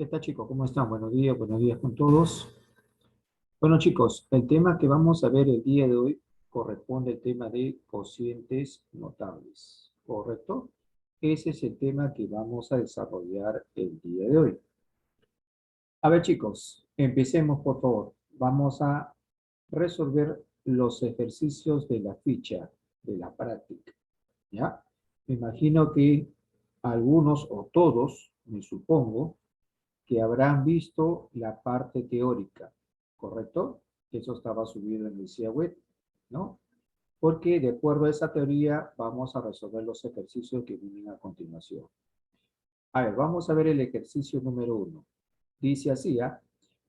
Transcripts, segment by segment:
¿Qué tal, chicos? ¿Cómo están? Buenos días con todos. Bueno, chicos, el tema que vamos a ver el día de hoy corresponde al tema de cocientes notables, ¿correcto? Ese es el tema que vamos a desarrollar el día de hoy. A ver, chicos, empecemos, por favor. Vamos a resolver los ejercicios de la ficha de la práctica, ¿ya? Me imagino que algunos o todos, me supongo, que habrán visto la parte teórica, ¿correcto? Eso estaba subido en el sitio web, ¿no? Porque de acuerdo a esa teoría vamos a resolver los ejercicios que vienen a continuación. A ver, vamos a ver el ejercicio número 1. Dice así, ¿ah?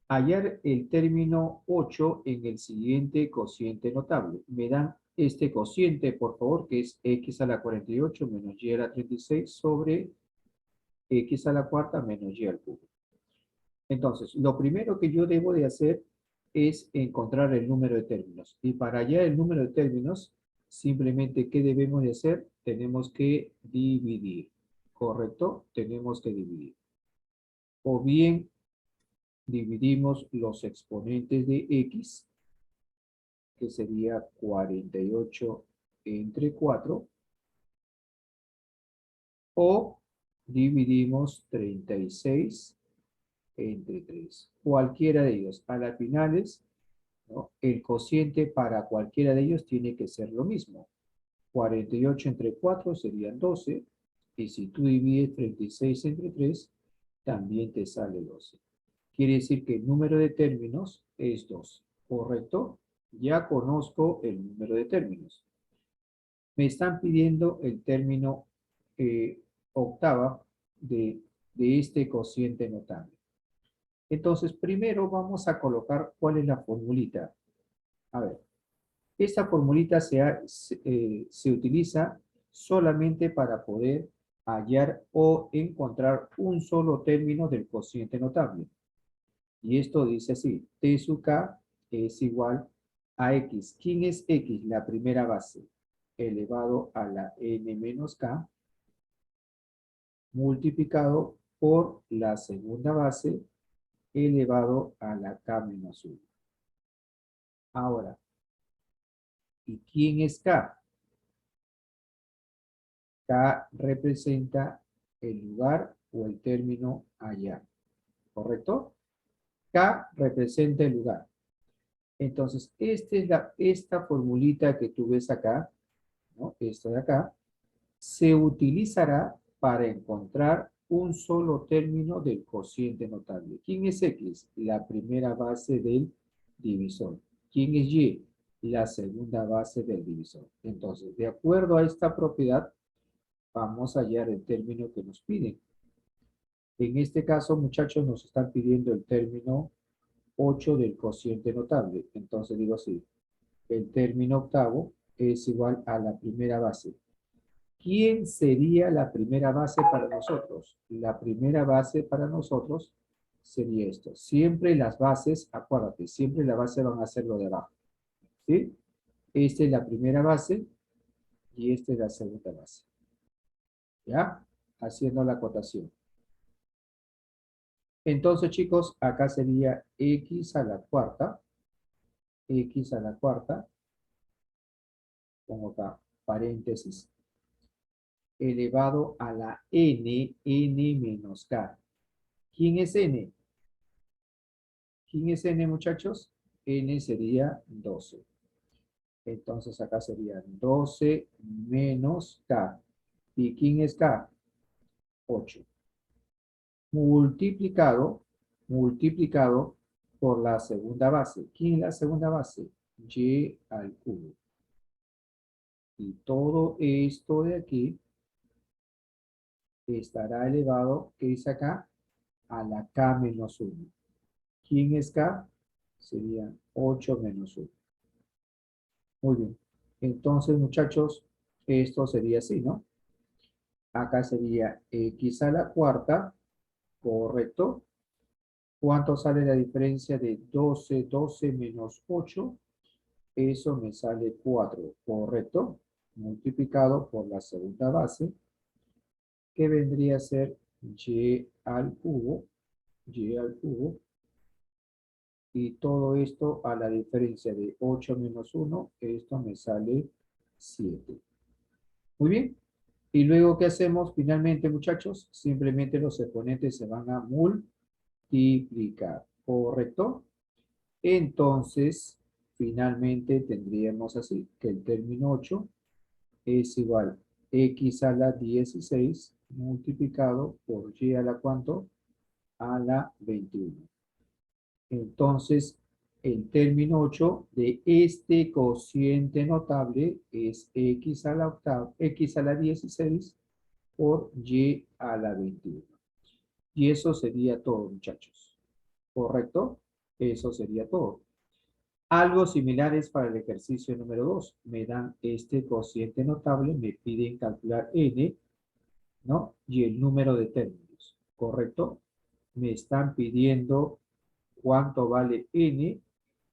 Hallar el término 8 en el siguiente cociente notable. Me dan este cociente, por favor, que es x a la 48 menos y a la 36 sobre x a la cuarta menos y al cubo. Entonces, lo primero que yo debo de hacer es encontrar el número de términos. Y para hallar el número de términos, simplemente, ¿qué debemos de hacer? Tenemos que dividir, ¿correcto? Tenemos que dividir. O bien, dividimos los exponentes de x, que sería 48 entre 4, o dividimos 36 entre 3. Cualquiera de ellos. A las finales, ¿no? El cociente para cualquiera de ellos tiene que ser lo mismo. 48 entre 4 serían 12. Y si tú divides 36 entre 3, también te sale 12. Quiere decir que el número de términos es 12. ¿Correcto? Ya conozco el número de términos. Me están pidiendo el término octava de este cociente notable. Entonces, primero vamos a colocar cuál es la formulita. A ver, esta formulita se utiliza solamente para poder hallar o encontrar un solo término del cociente notable. Y esto dice así, T sub K es igual a X. ¿Quién es X? La primera base, elevado a la N menos K, multiplicado por la segunda base, elevado a la K menos 1. Ahora, ¿y quién es K? K representa el lugar o el término allá, ¿correcto? K representa el lugar. Entonces, esta formulita que tú ves acá, ¿no? Esto de acá, se utilizará para encontrar un solo término del cociente notable. ¿Quién es X? La primera base del divisor. ¿Quién es Y? La segunda base del divisor. Entonces, de acuerdo a esta propiedad, vamos a hallar el término que nos piden. En este caso, muchachos, nos están pidiendo el término 8 del cociente notable. Entonces digo así, el término octavo es igual a la primera base. ¿Quién sería la primera base para nosotros? La primera base para nosotros sería esto. Siempre las bases, acuérdate, siempre la base van a ser lo de abajo. ¿Sí? Esta es la primera base y esta es la segunda base. ¿Ya? Haciendo la acotación. Entonces, chicos, acá sería x a la cuarta, pongo acá paréntesis, elevado a la n menos k. ¿Quién es n? ¿Quién es n, muchachos? N sería 12. Entonces, acá sería 12 menos k. ¿Y quién es k? 8. Multiplicado por la segunda base. ¿Quién es la segunda base? Y al cubo. Y todo esto de aquí estará elevado, ¿qué dice acá? A la K menos 1. ¿Quién es K? Serían 8 menos 1. Muy bien. Entonces, muchachos, esto sería así, ¿no? Acá sería X a la cuarta, correcto. ¿Cuánto sale la diferencia de 12 menos 8? Eso me sale 4, correcto. Multiplicado por la segunda base, que vendría a ser y al cubo y al cubo, y todo esto a la diferencia de 8 menos 1, esto me sale 7. Muy bien. Y luego, ¿qué hacemos finalmente, muchachos? Simplemente los exponentes se van a multiplicar, ¿correcto? Entonces, finalmente tendríamos así, que el término 8 es igual a x a la 16 multiplicado por y a la ¿cuánto? A la 21. Entonces, el término 8 de este cociente notable es x a la octava, x a la 16 por y a la 21. Y eso sería todo, muchachos. ¿Correcto? Eso sería todo. Algo similar es para el ejercicio número 2. Me dan este cociente notable, me piden calcular n, ¿no? Y el número de términos, ¿correcto? Me están pidiendo cuánto vale n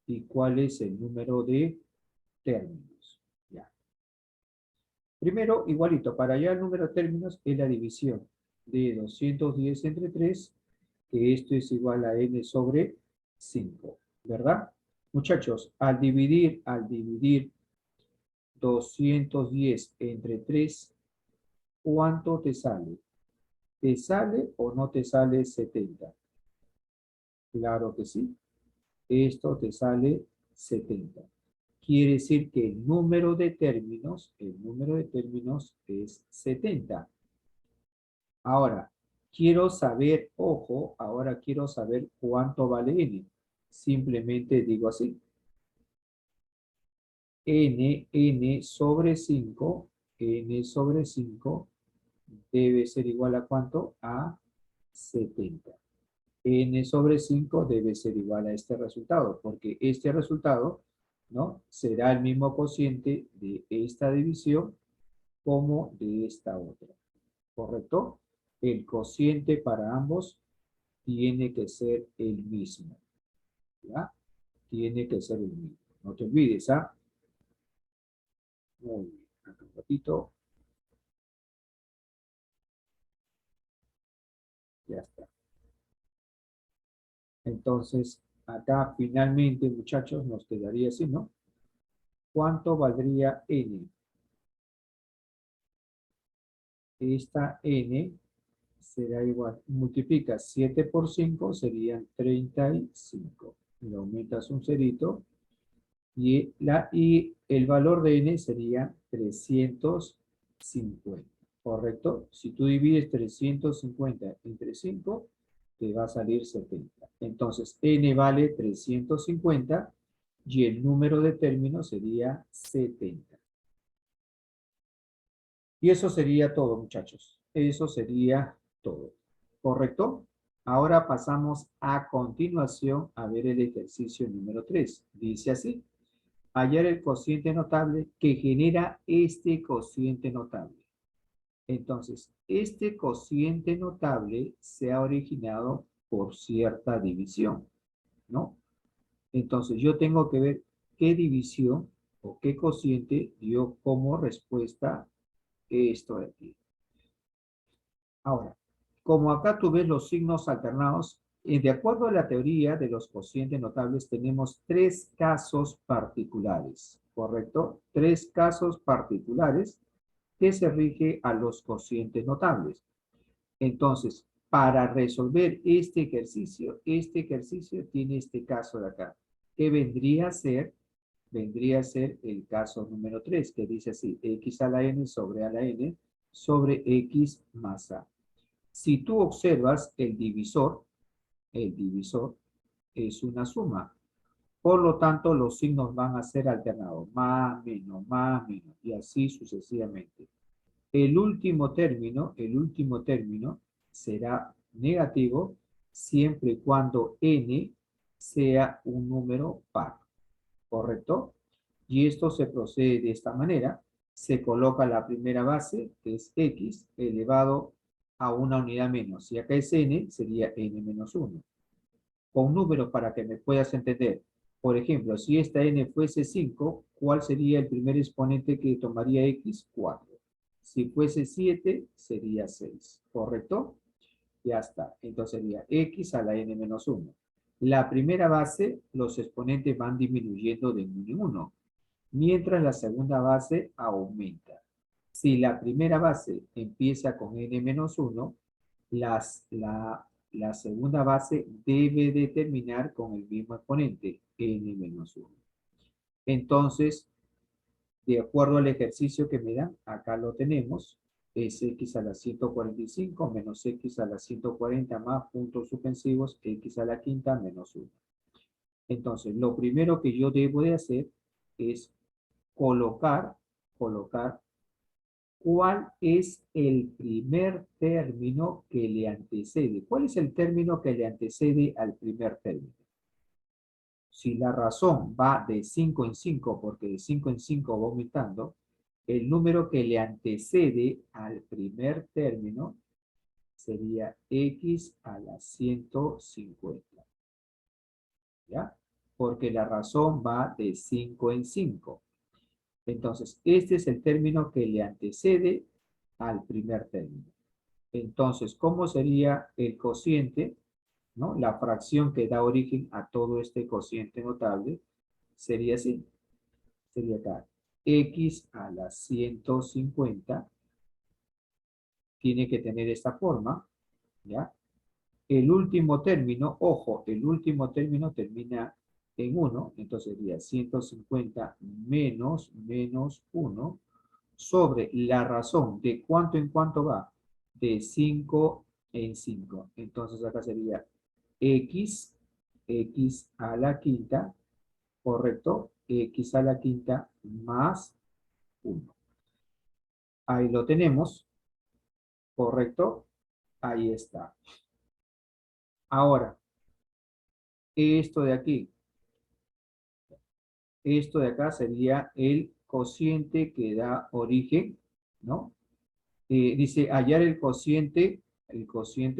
y cuál es el número de términos. Ya. Primero, igualito, para hallar el número de términos es la división de 210 entre 3, que esto es igual a n sobre 5, ¿verdad? Muchachos, al dividir 210 entre 3, ¿cuánto te sale? ¿Te sale o no te sale 70? Claro que sí. Esto te sale 70. Quiere decir que el número de términos es 70. Ahora, quiero saber, ojo, ahora quiero saber cuánto vale n. Simplemente digo así. n sobre 5, n sobre 5 debe ser igual a ¿cuánto? A 70. N sobre 5 debe ser igual a este resultado, porque este resultado, ¿no? Será el mismo cociente de esta división como de esta otra, ¿correcto? El cociente para ambos tiene que ser el mismo, ¿ya? Tiene que ser el mismo. No te olvides, ¿ah? Muy bien. Acá un ratito. Ya está. Entonces, acá finalmente, muchachos, nos quedaría así, ¿no? ¿Cuánto valdría n? Esta n será igual, multiplica 7 por 5, serían 35. Le aumentas un cerito y el valor de n sería 350, ¿correcto? Si tú divides 350 entre 5, te va a salir 70. Entonces, n vale 350 y el número de términos sería 70. Y eso sería todo, muchachos. Eso sería todo. ¿Correcto? Ahora pasamos a continuación a ver el ejercicio número 3. Dice así: hallar el cociente notable que genera este cociente notable. Entonces, este cociente notable se ha originado por cierta división, ¿no? Entonces, yo tengo que ver qué división o qué cociente dio como respuesta esto de aquí. Ahora, como acá tú ves los signos alternados, de acuerdo a la teoría de los cocientes notables, tenemos tres casos particulares, ¿correcto? Tres casos particulares que se rige a los cocientes notables. Entonces, para resolver este ejercicio tiene este caso de acá, que vendría a ser el caso número 3, que dice así: x a la n sobre a la n sobre x más a. Si tú observas el divisor es una suma. Por lo tanto, los signos van a ser alternados, más, menos, y así sucesivamente. El último término será negativo siempre y cuando n sea un número par, ¿correcto? Y esto se procede de esta manera. Se coloca la primera base, que es x, elevado a una unidad menos. Si acá es n, sería n menos 1. Con números para que me puedas entender. Por ejemplo, si esta n fuese 5, ¿cuál sería el primer exponente que tomaría x? 4. Si fuese 7, sería 6. ¿Correcto? Ya está. Entonces sería x a la n menos 1. La primera base, los exponentes van disminuyendo de 1 en 1, mientras la segunda base aumenta. Si la primera base empieza con n menos 1, la segunda base debe de terminar con el mismo exponente, n menos 1. Entonces, de acuerdo al ejercicio que me dan, acá lo tenemos, es x a la 145 menos x a la 140 más puntos suspensivos, x a la quinta menos 1. Entonces, lo primero que yo debo de hacer es colocar cuál es el primer término que le antecede. ¿Cuál es el término que le antecede al primer término? Si la razón va de 5 en 5, porque de 5 en 5 va aumentando, el número que le antecede al primer término sería x a la 150. ¿Ya? Porque la razón va de 5 en 5. Entonces, este es el término que le antecede al primer término. Entonces, ¿cómo sería el cociente? ¿No? La fracción que da origen a todo este cociente notable sería así. Sería acá. X a la 150 tiene que tener esta forma, ¿ya? El último término, ojo, el último término termina en 1, entonces sería 150 menos 1 sobre la razón de cuánto en cuánto va, de 5 en 5. Entonces acá sería x a la quinta, correcto, x a la quinta más 1. Ahí lo tenemos, correcto, ahí está. Ahora, esto de aquí, esto de acá sería el cociente que da origen, ¿no? Dice hallar el cociente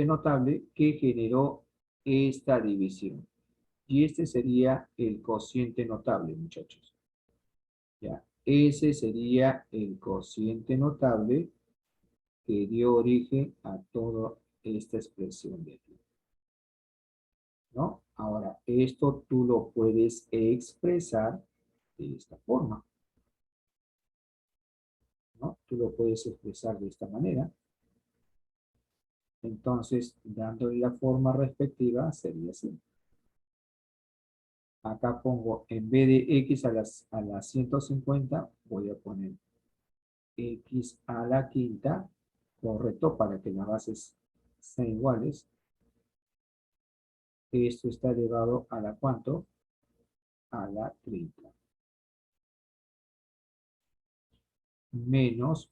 notable que generó esta división. Y este sería el cociente notable, muchachos. ¿Ya? Ese sería el cociente notable que dio origen a toda esta expresión de aquí. ¿No? Ahora, esto tú lo puedes expresar de esta forma. ¿No? Tú lo puedes expresar de esta manera. Entonces, dándole la forma respectiva, sería así. Acá pongo, en vez de x a la 150, voy a poner x a la quinta, correcto, para que las bases sean iguales. Esto está elevado a la ¿cuánto? A la 30. Menos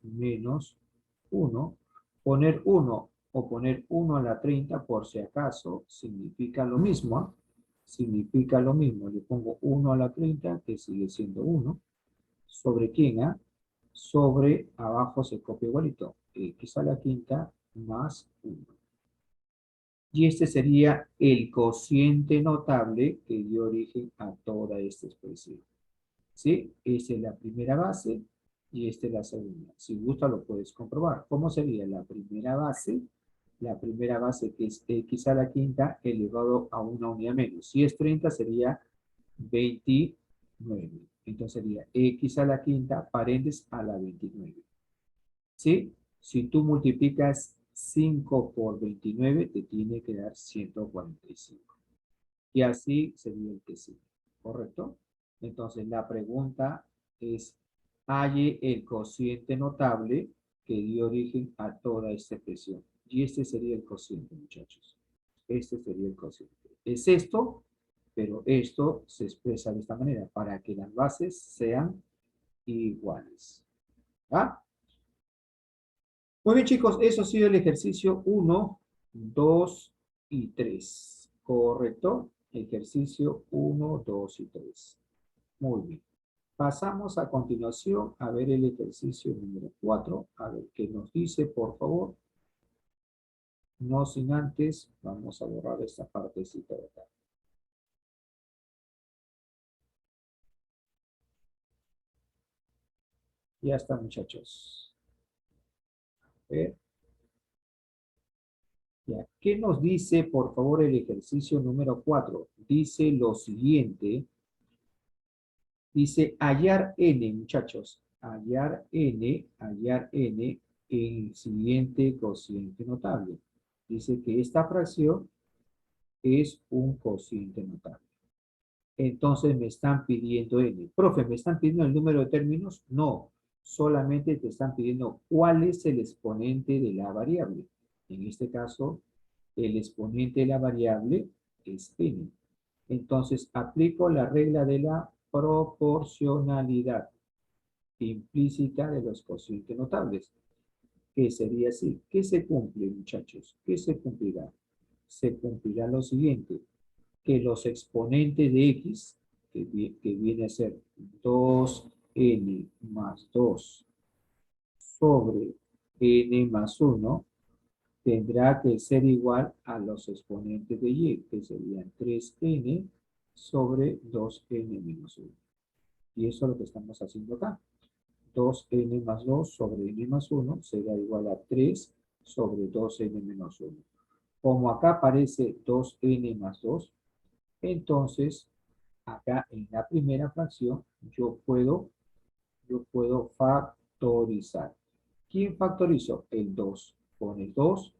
1. Poner 1 o poner 1 a la 30 por si acaso significa lo mismo. ¿Eh? Significa lo mismo. Le pongo 1 a la 30, que sigue siendo 1. ¿Sobre quién? ¿Ah? Sobre abajo se copia igualito. X a la quinta más 1. Y este sería el cociente notable que dio origen a toda esta expresión. ¿Sí? Esta es la primera base y esta es la segunda. Si gusta lo puedes comprobar. ¿Cómo sería la primera base? La primera base que es x a la quinta elevado a una unidad menos. Si es 30 sería 29. Entonces sería x a la quinta paréntesis a la 29. ¿Sí? Si tú multiplicas 5 por 29 te tiene que dar 145. Y así sería el que sigue. ¿Correcto? Entonces la pregunta es, halle el cociente notable que dio origen a toda esta expresión. Y este sería el cociente, muchachos. Este sería el cociente. Es esto, pero esto se expresa de esta manera, para que las bases sean iguales. ¿Ah? Muy bien, chicos, eso ha sido el ejercicio 1, 2 y 3. ¿Correcto? Ejercicio 1, 2 y 3. Muy bien. Pasamos a continuación a ver el ejercicio número 4. A ver qué nos dice, por favor. No sin antes, vamos a borrar esta partecita de acá. Ya está, muchachos. A ver. Ya. ¿Qué nos dice, por favor, el ejercicio número 4? Dice lo siguiente. Dice hallar n, muchachos. Hallar n en el siguiente cociente notable. Dice que esta fracción es un cociente notable. Entonces me están pidiendo n. Profe, ¿me están pidiendo el número de términos? No, solamente te están pidiendo cuál es el exponente de la variable. En este caso, el exponente de la variable es n. Entonces, aplico la regla de la proporcionalidad implícita de los cocientes notables, que sería así. ¿Qué se cumple, muchachos? ¿Qué se cumplirá? Se cumplirá lo siguiente, que los exponentes de x, que viene a ser 2n más 2 sobre n más 1, tendrá que ser igual a los exponentes de y, que serían 3n sobre 2n menos 1. Y eso es lo que estamos haciendo acá. 2n más 2 sobre n más 1 será igual a 3 sobre 2n menos 1. Como acá aparece 2n más 2, entonces acá en la primera fracción yo puedo factorizar. ¿Quién factorizó? El 2. Pone 2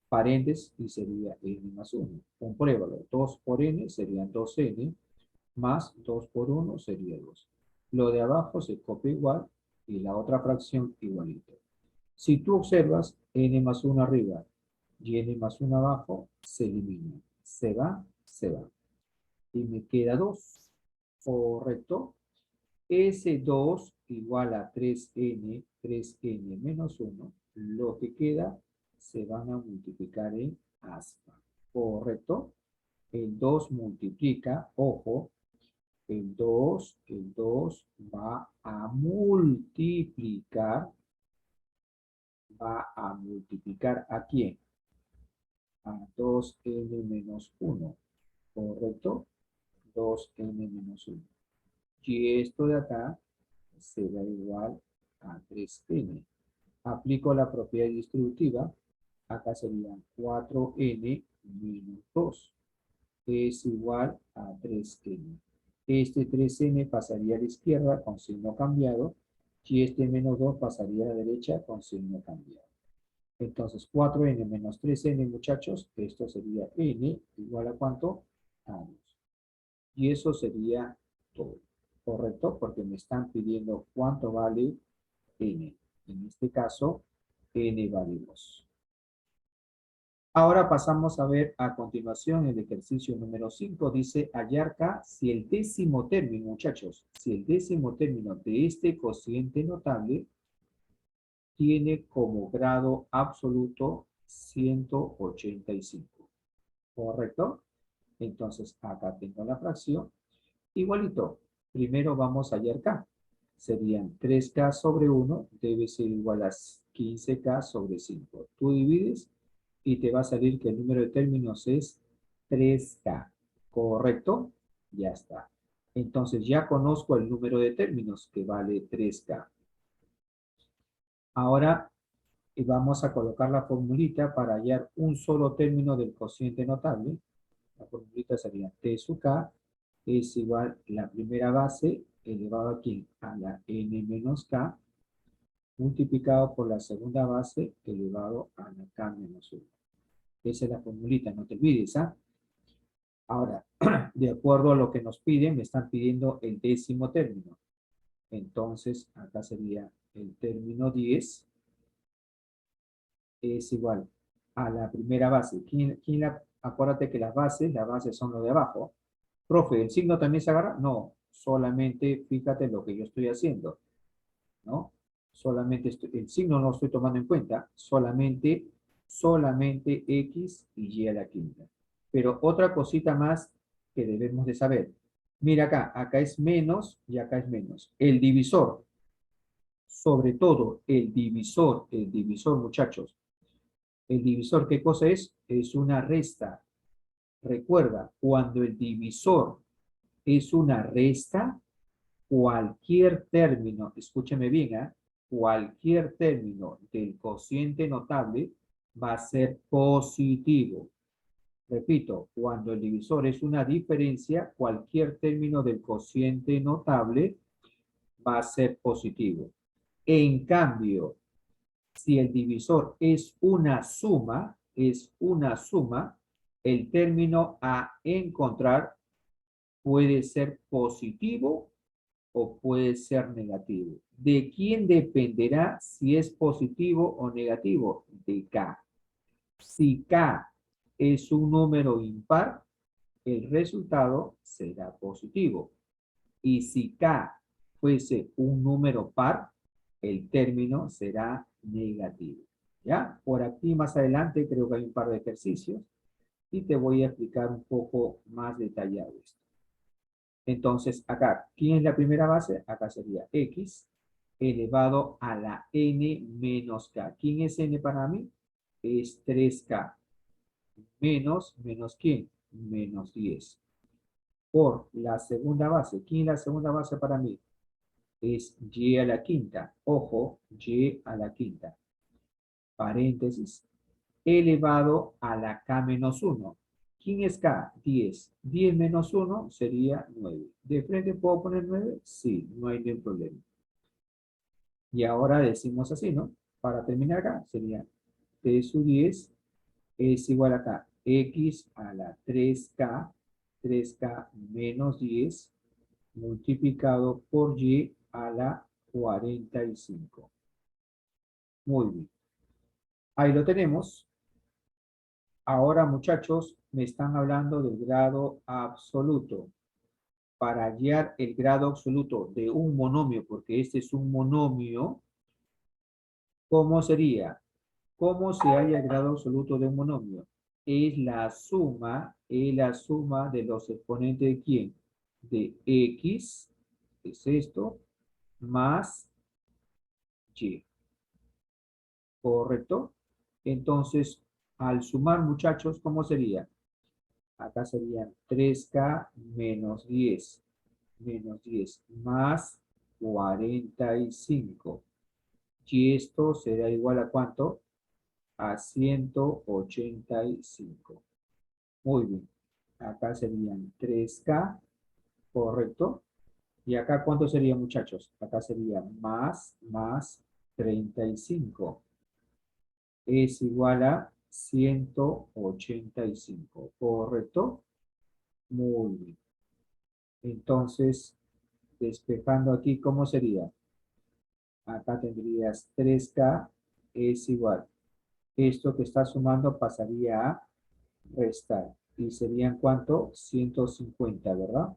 paréntesis y sería n más 1. Compruébalo. 2 por n serían 2n más 2 por 1 sería 2. Lo de abajo se copia igual y la otra fracción igualito. Si tú observas, n más 1 arriba y n más 1 abajo se elimina. Se va, se va. Y me queda 2. ¿Correcto? Ese 2 igual a 3n menos 1. Lo que queda se van a multiplicar en aspa. ¿Correcto? El 2 multiplica, ojo, el dos va a multiplicar, ¿a quién? A 2n menos 1, ¿correcto? 2n menos 1. Y esto de acá será igual a 3n. Aplico la propiedad distributiva, acá serían 4n menos 2. Es igual a 3n. Este 3n pasaría a la izquierda con signo cambiado y este menos 2 pasaría a la derecha con signo cambiado. Entonces 4n menos 3n, muchachos, esto sería n igual a ¿cuánto? A 2. Y eso sería todo, ¿correcto? Porque me están pidiendo cuánto vale n. En este caso, n vale 2. Ahora pasamos a ver a continuación el ejercicio número 5. Dice hallar K si el décimo término, muchachos, si el décimo término de este cociente notable tiene como grado absoluto 185. ¿Correcto? Entonces acá tengo la fracción. Igualito, primero vamos a hallar K. Serían 3K sobre 1 debe ser igual a 15K sobre 5. Tú divides y te va a salir que el número de términos es 3K. ¿Correcto? Ya está. Entonces ya conozco el número de términos que vale 3K. Ahora vamos a colocar la formulita para hallar un solo término del cociente notable. La formulita sería T sub K es igual a la primera base elevado a ¿quién? A la n menos K multiplicado por la segunda base elevado a la K menos 1. Esa es la formulita, no te olvides, ¿ah? Ahora, de acuerdo a lo que nos piden, me están pidiendo el décimo término. Entonces, acá sería el término 10 es igual a la primera base. Acuérdate que las bases son lo de abajo. Profe, ¿el signo también se agarra? No, solamente fíjate lo que yo estoy haciendo, ¿no? Solamente el signo no lo estoy tomando en cuenta, solamente X y Y a la quinta. Pero otra cosita más que debemos de saber. Mira acá es menos y acá es menos. El divisor, sobre todo el divisor, muchachos. El divisor, ¿qué cosa es? Es una resta. Recuerda, cuando el divisor es una resta, cualquier término, escúcheme bien, cualquier término del cociente notable va a ser positivo. Repito, cuando el divisor es una diferencia, cualquier término del cociente notable va a ser positivo. En cambio, si el divisor es una suma, el término a encontrar puede ser positivo o puede ser negativo. ¿De quién dependerá si es positivo o negativo? De K. Si K es un número impar, el resultado será positivo. Y si K fuese un número par, el término será negativo. ¿Ya? Por aquí más adelante creo que hay un par de ejercicios y te voy a explicar un poco más detallado esto. Entonces, acá, ¿quién es la primera base? Acá sería X elevado a la N menos K. ¿Quién es N para mí? Es 3K. Menos ¿quién? Menos 10. Por la segunda base. ¿Quién es la segunda base para mí? Es Y a la quinta. Ojo, Y a la quinta. Paréntesis. Elevado a la K menos 1. ¿Quién es K? 10. 10 menos 1 sería 9. ¿De frente puedo poner 9? Sí, no hay ningún problema. Y ahora decimos así, ¿no? Para terminar acá, sería T sub 10 es igual a acá. X a la 3K menos 10 multiplicado por Y a la 45. Muy bien. Ahí lo tenemos. Ahora, muchachos, me están hablando del grado absoluto. Para hallar el grado absoluto de un monomio, porque este es un monomio, ¿cómo sería? ¿Cómo se halla el grado absoluto de un monomio? Es la suma de los exponentes de ¿quién? De X, es esto, más Y. ¿Correcto? Entonces, al sumar, muchachos, ¿cómo sería? Acá serían 3K menos 10 más 45. Y esto será igual a ¿cuánto? A 185. Muy bien. Acá serían 3K, ¿correcto? Y acá ¿cuánto sería, muchachos? Acá sería más 35. Es igual a 185, ¿correcto? Muy bien. Entonces, despejando aquí, ¿cómo sería? Acá tendrías 3K es igual. Esto que está sumando pasaría a restar. ¿Y serían cuánto? 150, ¿verdad?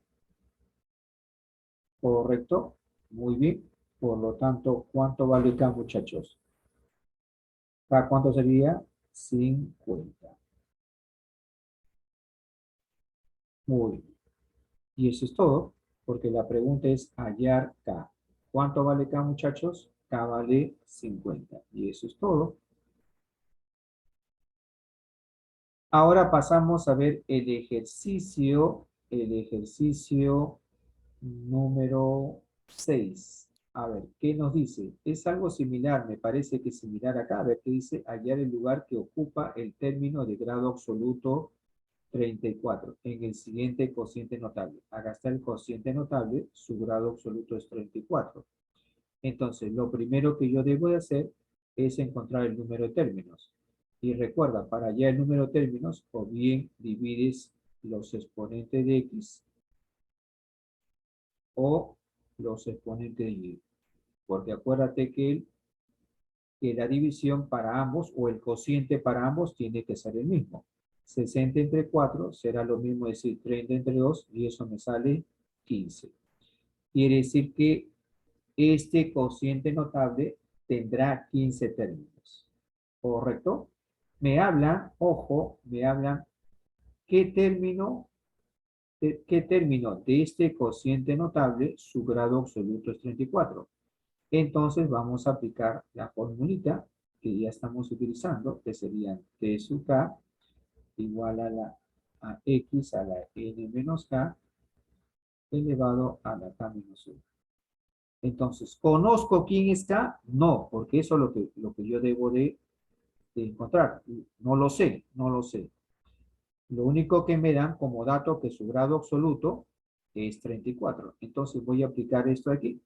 ¿Correcto? Muy bien. Por lo tanto, ¿cuánto vale acá, muchachos? ¿Acá cuánto sería? 50. Muy bien. Y eso es todo, porque la pregunta es hallar K. ¿Cuánto vale K, muchachos? K vale 50. Y eso es todo. Ahora pasamos a ver el ejercicio número 6. A ver, ¿qué nos dice? Es algo similar, me parece que es similar acá. A ver, ¿qué dice? Hallar el lugar que ocupa el término de grado absoluto 34 en el siguiente cociente notable. Acá está el cociente notable, su grado absoluto es 34. Entonces, lo primero que yo debo de hacer es encontrar el número de términos. Y recuerda, para hallar el número de términos, o bien divides los exponentes de X o los exponentes de Y. Porque acuérdate que la división para ambos o el cociente para ambos tiene que ser el mismo. 60 entre 4 será lo mismo decir 30 entre 2 y eso me sale 15. Quiere decir que este cociente notable tendrá 15 términos. ¿Correcto? Me hablan, ojo, me hablan qué término de este cociente notable su grado absoluto es 34. Entonces vamos a aplicar la formulita que ya estamos utilizando, que sería T sub K igual a X a la N menos K elevado a la K menos 1. Entonces, ¿conozco quién está? No, porque eso es lo que yo debo de de encontrar. No lo sé, no lo sé. Lo único que me dan como dato que su grado absoluto es 34. Entonces voy a aplicar esto aquí.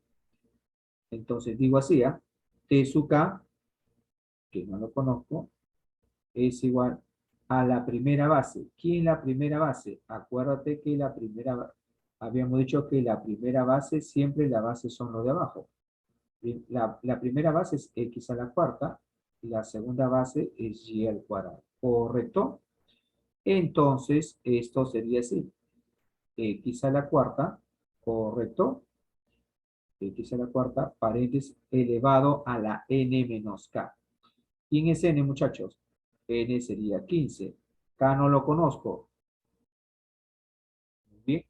Entonces digo así, ¿ah? T sub K, que no lo conozco, es igual a la primera base. ¿Quién es la primera base? Acuérdate que habíamos dicho que la primera base, siempre la base son los de abajo. La primera base es x a la cuarta, y la segunda base es y al cuadrado. ¿Correcto? Entonces, esto sería así. X a la cuarta, ¿correcto? X a la cuarta, paréntesis, elevado a la n menos k. ¿Quién es n, muchachos? N sería 15. K no lo conozco. Bien.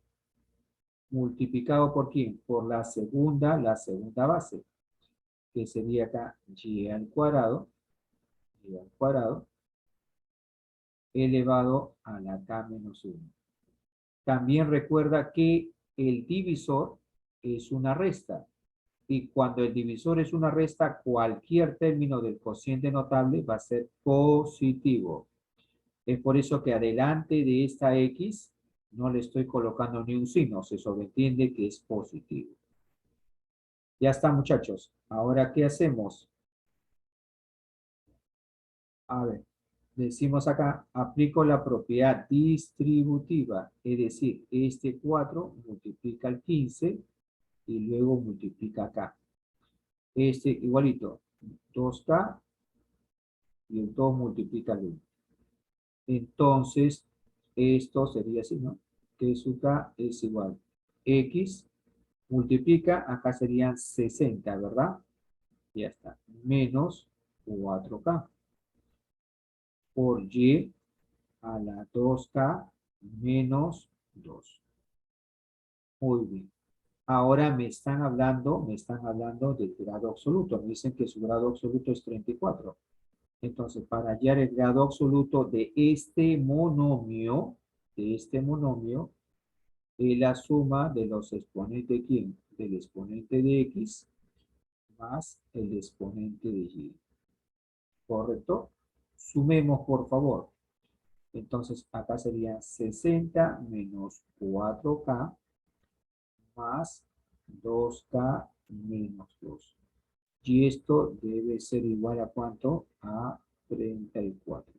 Multiplicado por quién? Por la segunda base, que sería acá y al cuadrado, elevado a la k menos 1. También recuerda que el divisor es una resta. Y cuando el divisor es una resta, cualquier término del cociente notable va a ser positivo. Es por eso que adelante de esta X no le estoy colocando ni un signo, se sobreentiende que es positivo. Ya está, muchachos. Ahora, ¿qué hacemos? A ver, decimos acá, aplico la propiedad distributiva, es decir, este 4 multiplica el 15 y luego multiplica acá. Este igualito, 2K y el 2 multiplica el 1. Entonces, esto sería así, ¿no? T sub K es igual X multiplica, acá serían 60, ¿verdad? Ya está, menos 4K por Y a la 2K menos 2. Muy bien. Ahora me están hablando del grado absoluto. Me dicen que su grado absoluto es 34. Entonces, para hallar el grado absoluto de este monomio, es la suma de los exponentes de quién? Del exponente de X más el exponente de Y. ¿Correcto? Sumemos, por favor. Entonces, acá sería 60 menos 4K más 2K menos 2. Y esto debe ser igual a ¿cuánto? A 34.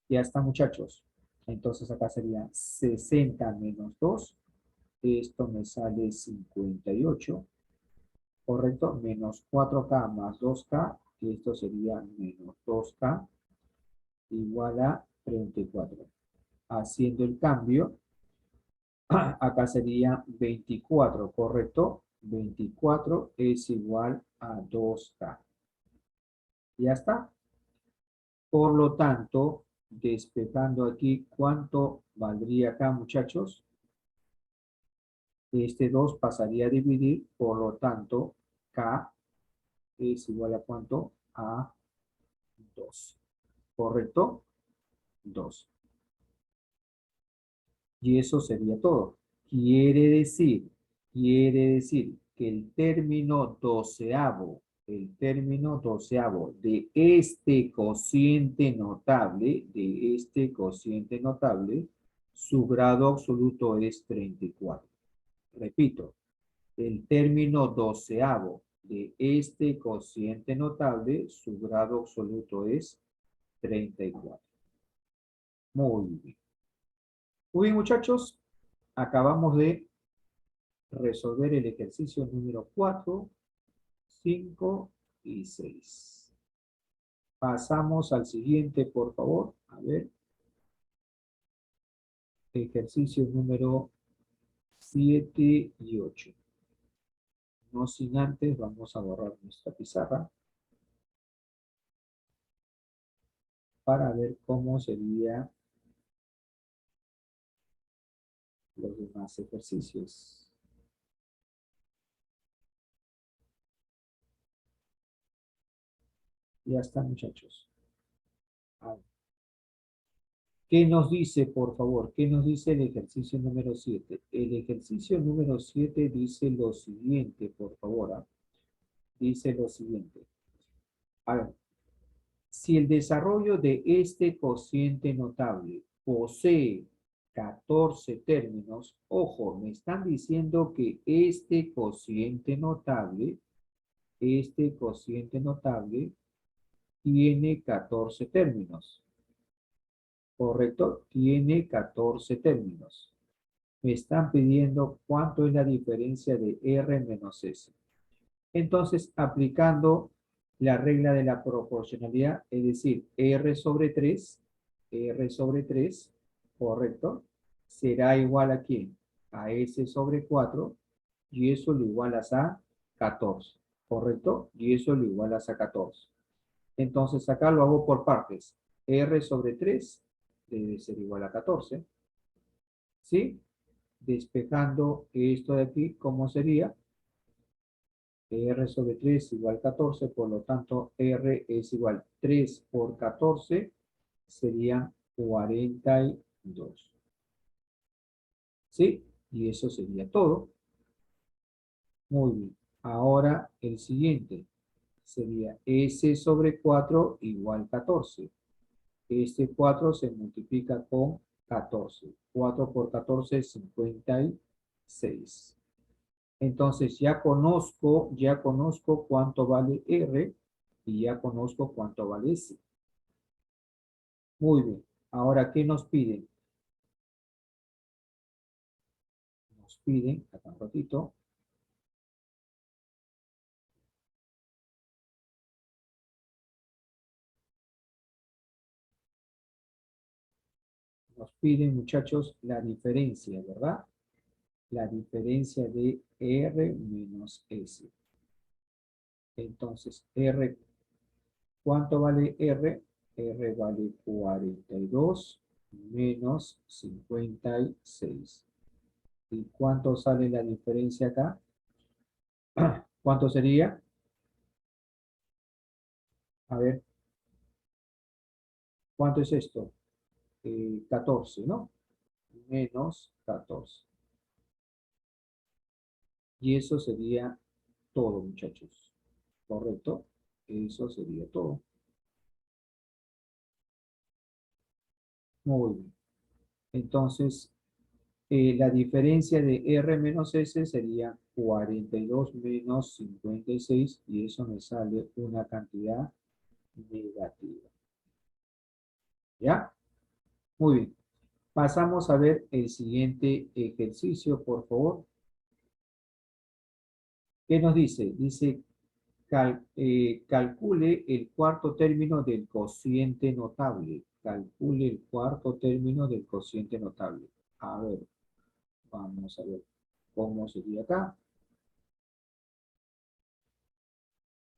Ya está, muchachos. Entonces acá sería 60 menos 2. Esto me sale 58. ¿Correcto? Menos 4K más 2K. Esto sería menos 2K igual a 34. Haciendo el cambio, acá sería 24, ¿correcto? 24 es igual a 2K. Ya está. Por lo tanto, despejando aquí, ¿cuánto valdría acá, muchachos? Este 2 pasaría a dividir, por lo tanto, K es igual a ¿cuánto? A 2. ¿Correcto? 2. Y eso sería todo. Quiere decir que el término doceavo de este cociente notable, su grado absoluto es 34. Repito, el término doceavo de este cociente notable, su grado absoluto es 34. Muy bien. Muy bien, muchachos. Acabamos de resolver el ejercicio número 4, 5 y 6. Pasamos al siguiente, por favor. A ver. Ejercicio número 7 y 8. No sin antes, vamos a borrar nuestra pizarra para ver cómo serían los demás ejercicios. Ya está, muchachos. A ver. ¿Qué nos dice, por favor? ¿Qué nos dice el ejercicio número 7? El ejercicio número 7 dice lo siguiente, por favor. Dice lo siguiente. A ver, Si el desarrollo de este cociente notable posee 14 términos, ojo, me están diciendo que este cociente notable tiene 14 términos, ¿correcto? Tiene 14 términos. Me están pidiendo cuánto es la diferencia de R menos S. Entonces, aplicando la regla de la proporcionalidad, es decir, R sobre 3, ¿correcto? Será igual a ¿quién? A S sobre 4, y eso lo igualas a 14, ¿correcto? Y eso lo igualas a 14. Entonces, acá lo hago por partes. R sobre 3 debe ser igual a 14, ¿sí? Despejando esto de aquí, ¿cómo sería? R sobre 3 igual 14, por lo tanto R es igual 3 por 14, serían 42. ¿Sí? Y eso sería todo. Muy bien. Ahora el siguiente sería S sobre 4 igual 14. Este 4 se multiplica con 14. 4 por 14 es 56. Entonces ya conozco cuánto vale R y ya conozco cuánto vale S. Muy bien. Ahora, ¿qué nos piden? Nos piden, acá un ratito, nos piden, muchachos, la diferencia, ¿verdad? La diferencia de R menos S. Entonces, R, ¿cuánto vale R? R vale 42 menos 56. ¿Y cuánto sale la diferencia acá? ¿Cuánto sería? A ver, ¿cuánto es esto? 14, ¿no? Menos 14. Y eso sería todo, muchachos. ¿Correcto? Eso sería todo. Muy bien. Entonces, la diferencia de R menos S sería 42 menos 56 y eso me sale una cantidad negativa. ¿Ya? Muy bien. Pasamos a ver el siguiente ejercicio, por favor. ¿Qué nos dice? Dice, calcule el cuarto término del cociente notable. Calcule el cuarto término del cociente notable. A ver, vamos a ver cómo sería acá.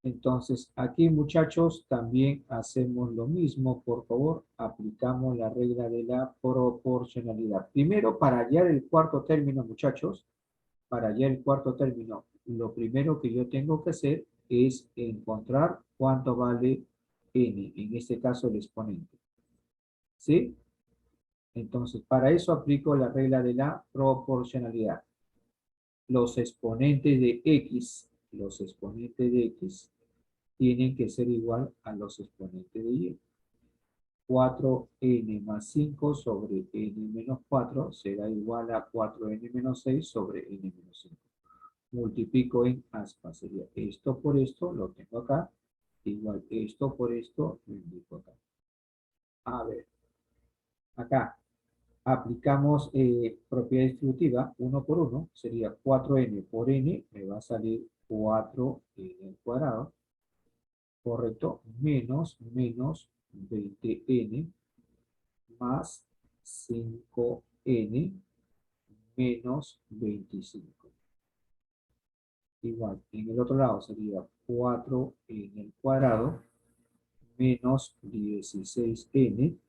Entonces, aquí, muchachos, también hacemos lo mismo. Por favor, aplicamos la regla de la proporcionalidad. Primero, para hallar el cuarto término, muchachos, para hallar el cuarto término, lo primero que yo tengo que hacer es encontrar cuánto vale n, en este caso el exponente. ¿Sí? Entonces, para eso aplico la regla de la proporcionalidad. Los exponentes de x tienen que ser igual a los exponentes de y. 4n más 5 sobre n menos 4 será igual a 4n menos 6 sobre n menos 5. Multiplico en aspa, sería esto por esto, lo tengo acá, igual esto por esto, lo indico acá. A ver, acá aplicamos propiedad distributiva, 1 por 1, sería 4n por n, me va a salir 4n al cuadrado, correcto, menos 20n más 5n menos 25. Igual, en el otro lado sería 4 en el cuadrado menos 16n,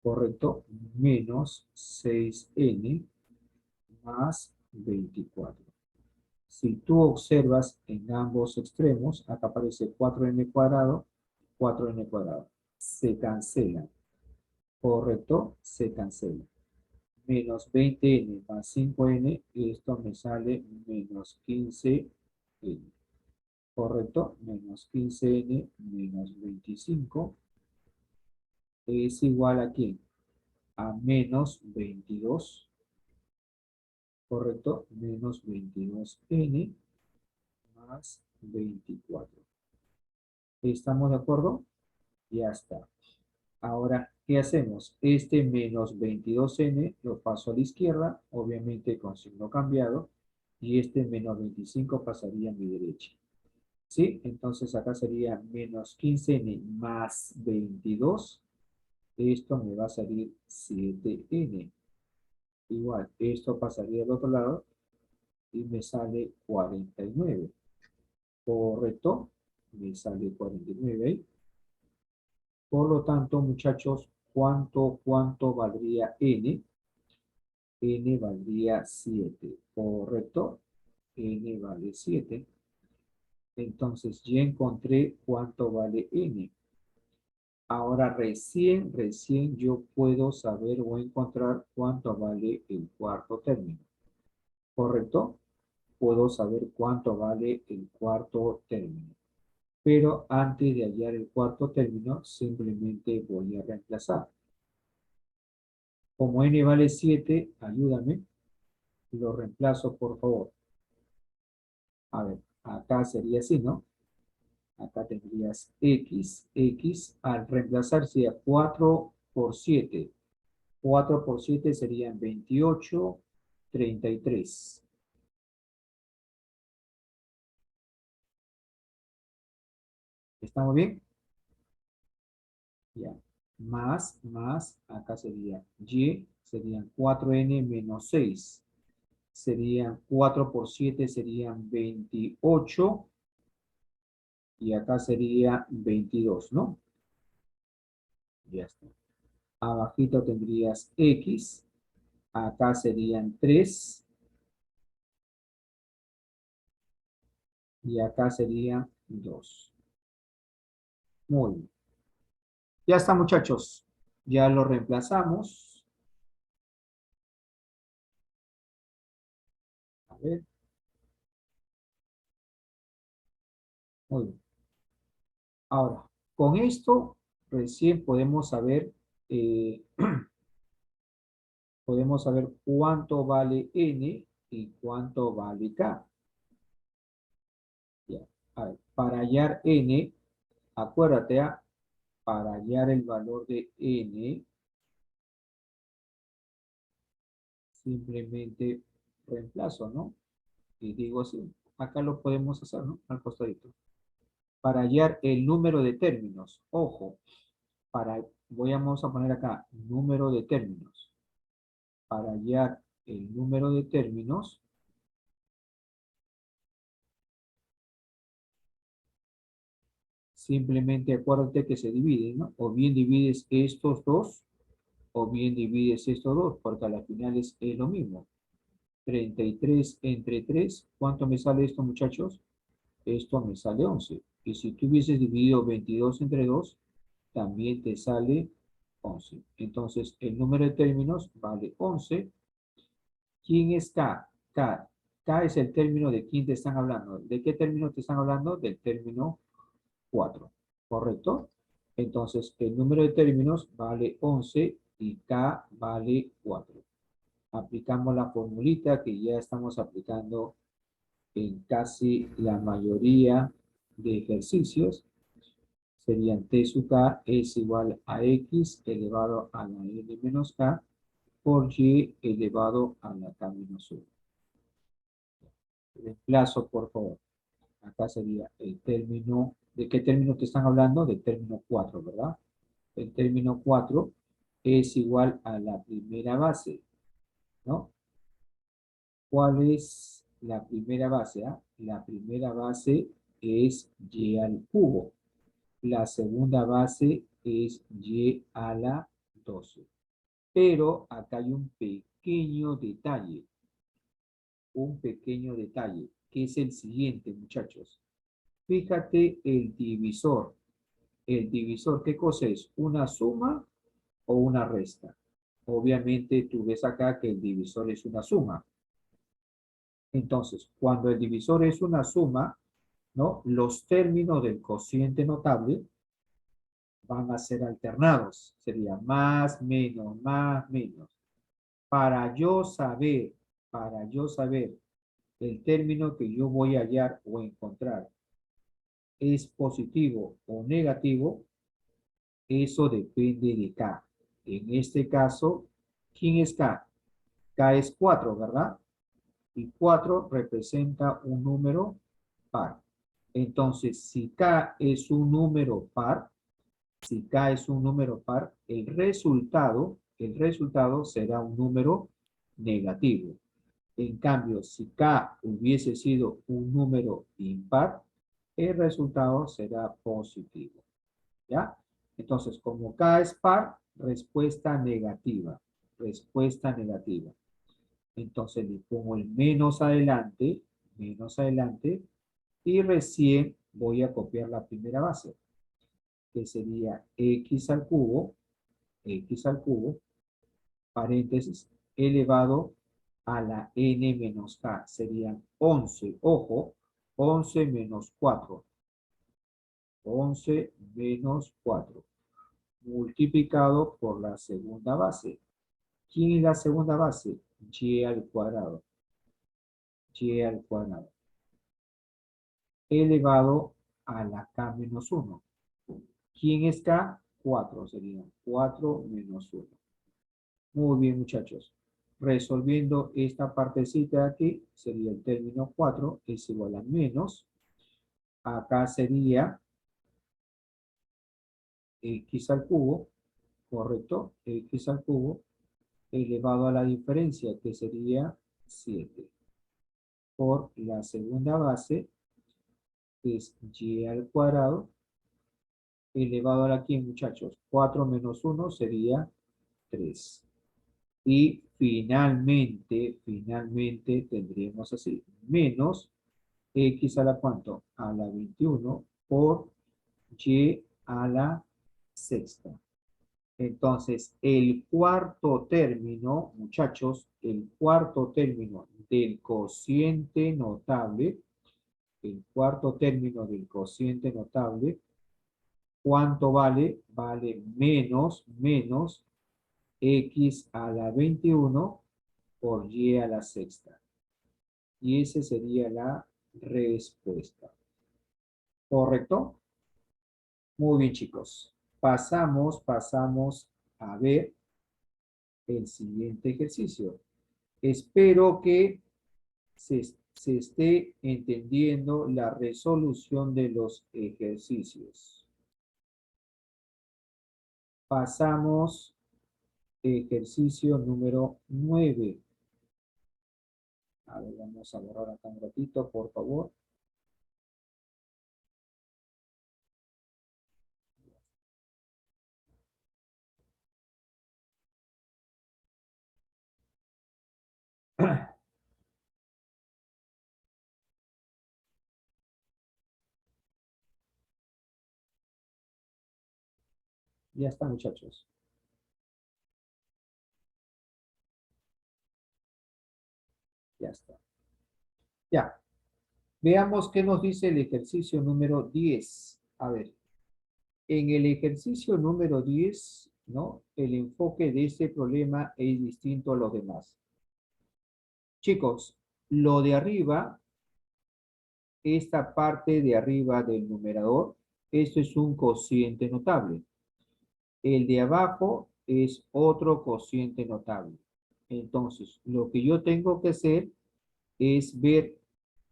correcto, menos 6n más 24. Si tú observas en ambos extremos, acá aparece 4n cuadrado, 4n cuadrado. Se cancelan, correcto, se cancela. Menos 20n más 5n, y esto me sale menos 15n. ¿correcto? Menos 15n menos 25 es igual ¿a quién? A menos 22, ¿correcto? Menos 22n más 24. ¿Estamos de acuerdo? Ya está. Ahora, ¿qué hacemos? Este menos 22n lo paso a la izquierda, obviamente con signo cambiado, y este menos 25 pasaría a mi derecha. ¿Sí? Entonces acá sería menos 15n más 22. Esto me va a salir 7n. Igual, esto pasaría al otro lado y me sale 49. ¿Correcto? Me sale 49. Por lo tanto, muchachos, ¿cuánto valdría n? N valdría 7, ¿correcto? N vale 7. Entonces ya encontré cuánto vale n. Ahora recién yo puedo saber o encontrar cuánto vale el cuarto término. ¿Correcto? Puedo saber cuánto vale el cuarto término. Pero antes de hallar el cuarto término, simplemente voy a reemplazar. Como n vale 7, ayúdame. Lo reemplazo, por favor. A ver, acá sería así, ¿no? Acá tendrías x al reemplazar sería 4 por 7. 4 por 7 serían 28, 33. ¿Estamos bien? Ya. Más, acá sería y, serían 4n menos 6. Serían 4 por 7, serían 28. Y acá sería 22, ¿no? Ya está. Abajito tendrías x. Acá serían 3. Y acá serían 2. Muy bien. Ya está, muchachos. Ya lo reemplazamos. A ver. Muy bien. Ahora, con esto recién eh, podemos saber cuánto vale n y cuánto vale k. Ya. A ver, para hallar n, acuérdate, para hallar el valor de n, simplemente reemplazo, ¿no? Y digo así, acá lo podemos hacer, ¿no? Al costadito. Para hallar el número de términos, ojo, vamos a poner acá, número de términos. Para hallar el número de términos, simplemente acuérdate que se divide, ¿no? O bien divides estos dos, o bien divides estos dos, porque a la final es lo mismo. 33 entre 3, ¿cuánto me sale esto, muchachos? Esto me sale 11. Y si tú hubieses dividido 22 entre 2, también te sale 11. Entonces, el número de términos vale 11. ¿Quién es K? K. K es el término de quién te están hablando. ¿De qué término te están hablando? Del término 4. ¿Correcto? Entonces, el número de términos vale 11 y K vale 4. Aplicamos la formulita que ya estamos aplicando en casi la mayoría de ejercicios. Serían t sub k es igual a x elevado a la n menos k por y elevado a la k menos 1. Reemplazo, por favor. Acá sería el término. ¿De qué término te están hablando? Del término 4, ¿verdad? El término 4 es igual a la primera base, ¿no? ¿Cuál es la primera base? La primera base es y al cubo. La segunda base es y a la 12. Pero acá hay un pequeño detalle, que es el siguiente, muchachos. Fíjate el divisor. El divisor, ¿qué cosa es? ¿Una suma o una resta? Obviamente tú ves acá que el divisor es una suma. Entonces, cuando el divisor es una suma, ¿no? Los términos del cociente notable van a ser alternados. Sería más, menos. Para yo saber, para yo saber el término que yo voy a hallar o encontrar es positivo o negativo, eso depende de K. En este caso, ¿quién es K? K es 4, ¿verdad? Y 4 representa un número par. Entonces, si K es un número par, si K es un número par, el resultado será un número negativo. En cambio, si K hubiese sido un número impar, el resultado será positivo. ¿Ya? Entonces, como K es par, respuesta negativa. Respuesta negativa. Entonces le pongo el menos adelante, y recién voy a copiar la primera base, que sería x al cubo, paréntesis, elevado a la n menos k. Serían 11, ojo, 11 menos 4. 11 menos 4. Multiplicado por la segunda base. ¿Quién es la segunda base? Y al cuadrado. Y al cuadrado. Elevado a la k menos 1. ¿Quién es k? 4 sería 4 menos 1. Muy bien, muchachos. Resolviendo esta partecita de aquí, sería el término 4 es igual a menos. Acá sería x al cubo, correcto, x al cubo, elevado a la diferencia, que sería 7. Por la segunda base, que es y al cuadrado, elevado a la aquí, muchachos. 4 menos 1 sería 3. Y finalmente tendríamos así, menos x a la ¿cuánto? A la 21 por y a la sexta. Entonces, el cuarto término, muchachos, el cuarto término del cociente notable, el cuarto término del cociente notable, ¿cuánto vale? Vale menos x a la 21 por y a la sexta. Y esa sería la respuesta. ¿Correcto? Muy bien, chicos. Pasamos a ver el siguiente ejercicio. Espero que se esté entendiendo la resolución de los ejercicios. Pasamos ejercicio número 9. A ver, vamos a borrar acá un ratito, por favor. Ya está, muchachos. Ya está. Ya. Veamos qué nos dice el ejercicio número 10. A ver, en el ejercicio número 10, ¿no? El enfoque de este problema es distinto a los demás. Chicos, lo de arriba, esta parte de arriba del numerador, esto es un cociente notable. El de abajo es otro cociente notable. Entonces, lo que yo tengo que hacer es ver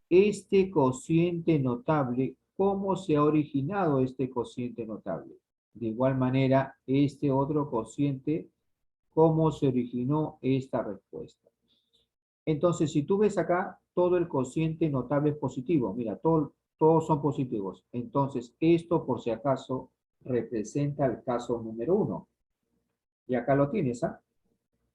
este cociente notable, cómo se ha originado este cociente notable. De igual manera, este otro cociente, cómo se originó esta respuesta. Entonces, si tú ves acá, todo el cociente notable es positivo. Mira, todos son positivos. Entonces, esto, por si acaso, representa el caso número 1. Y acá lo tienes, ¿ah?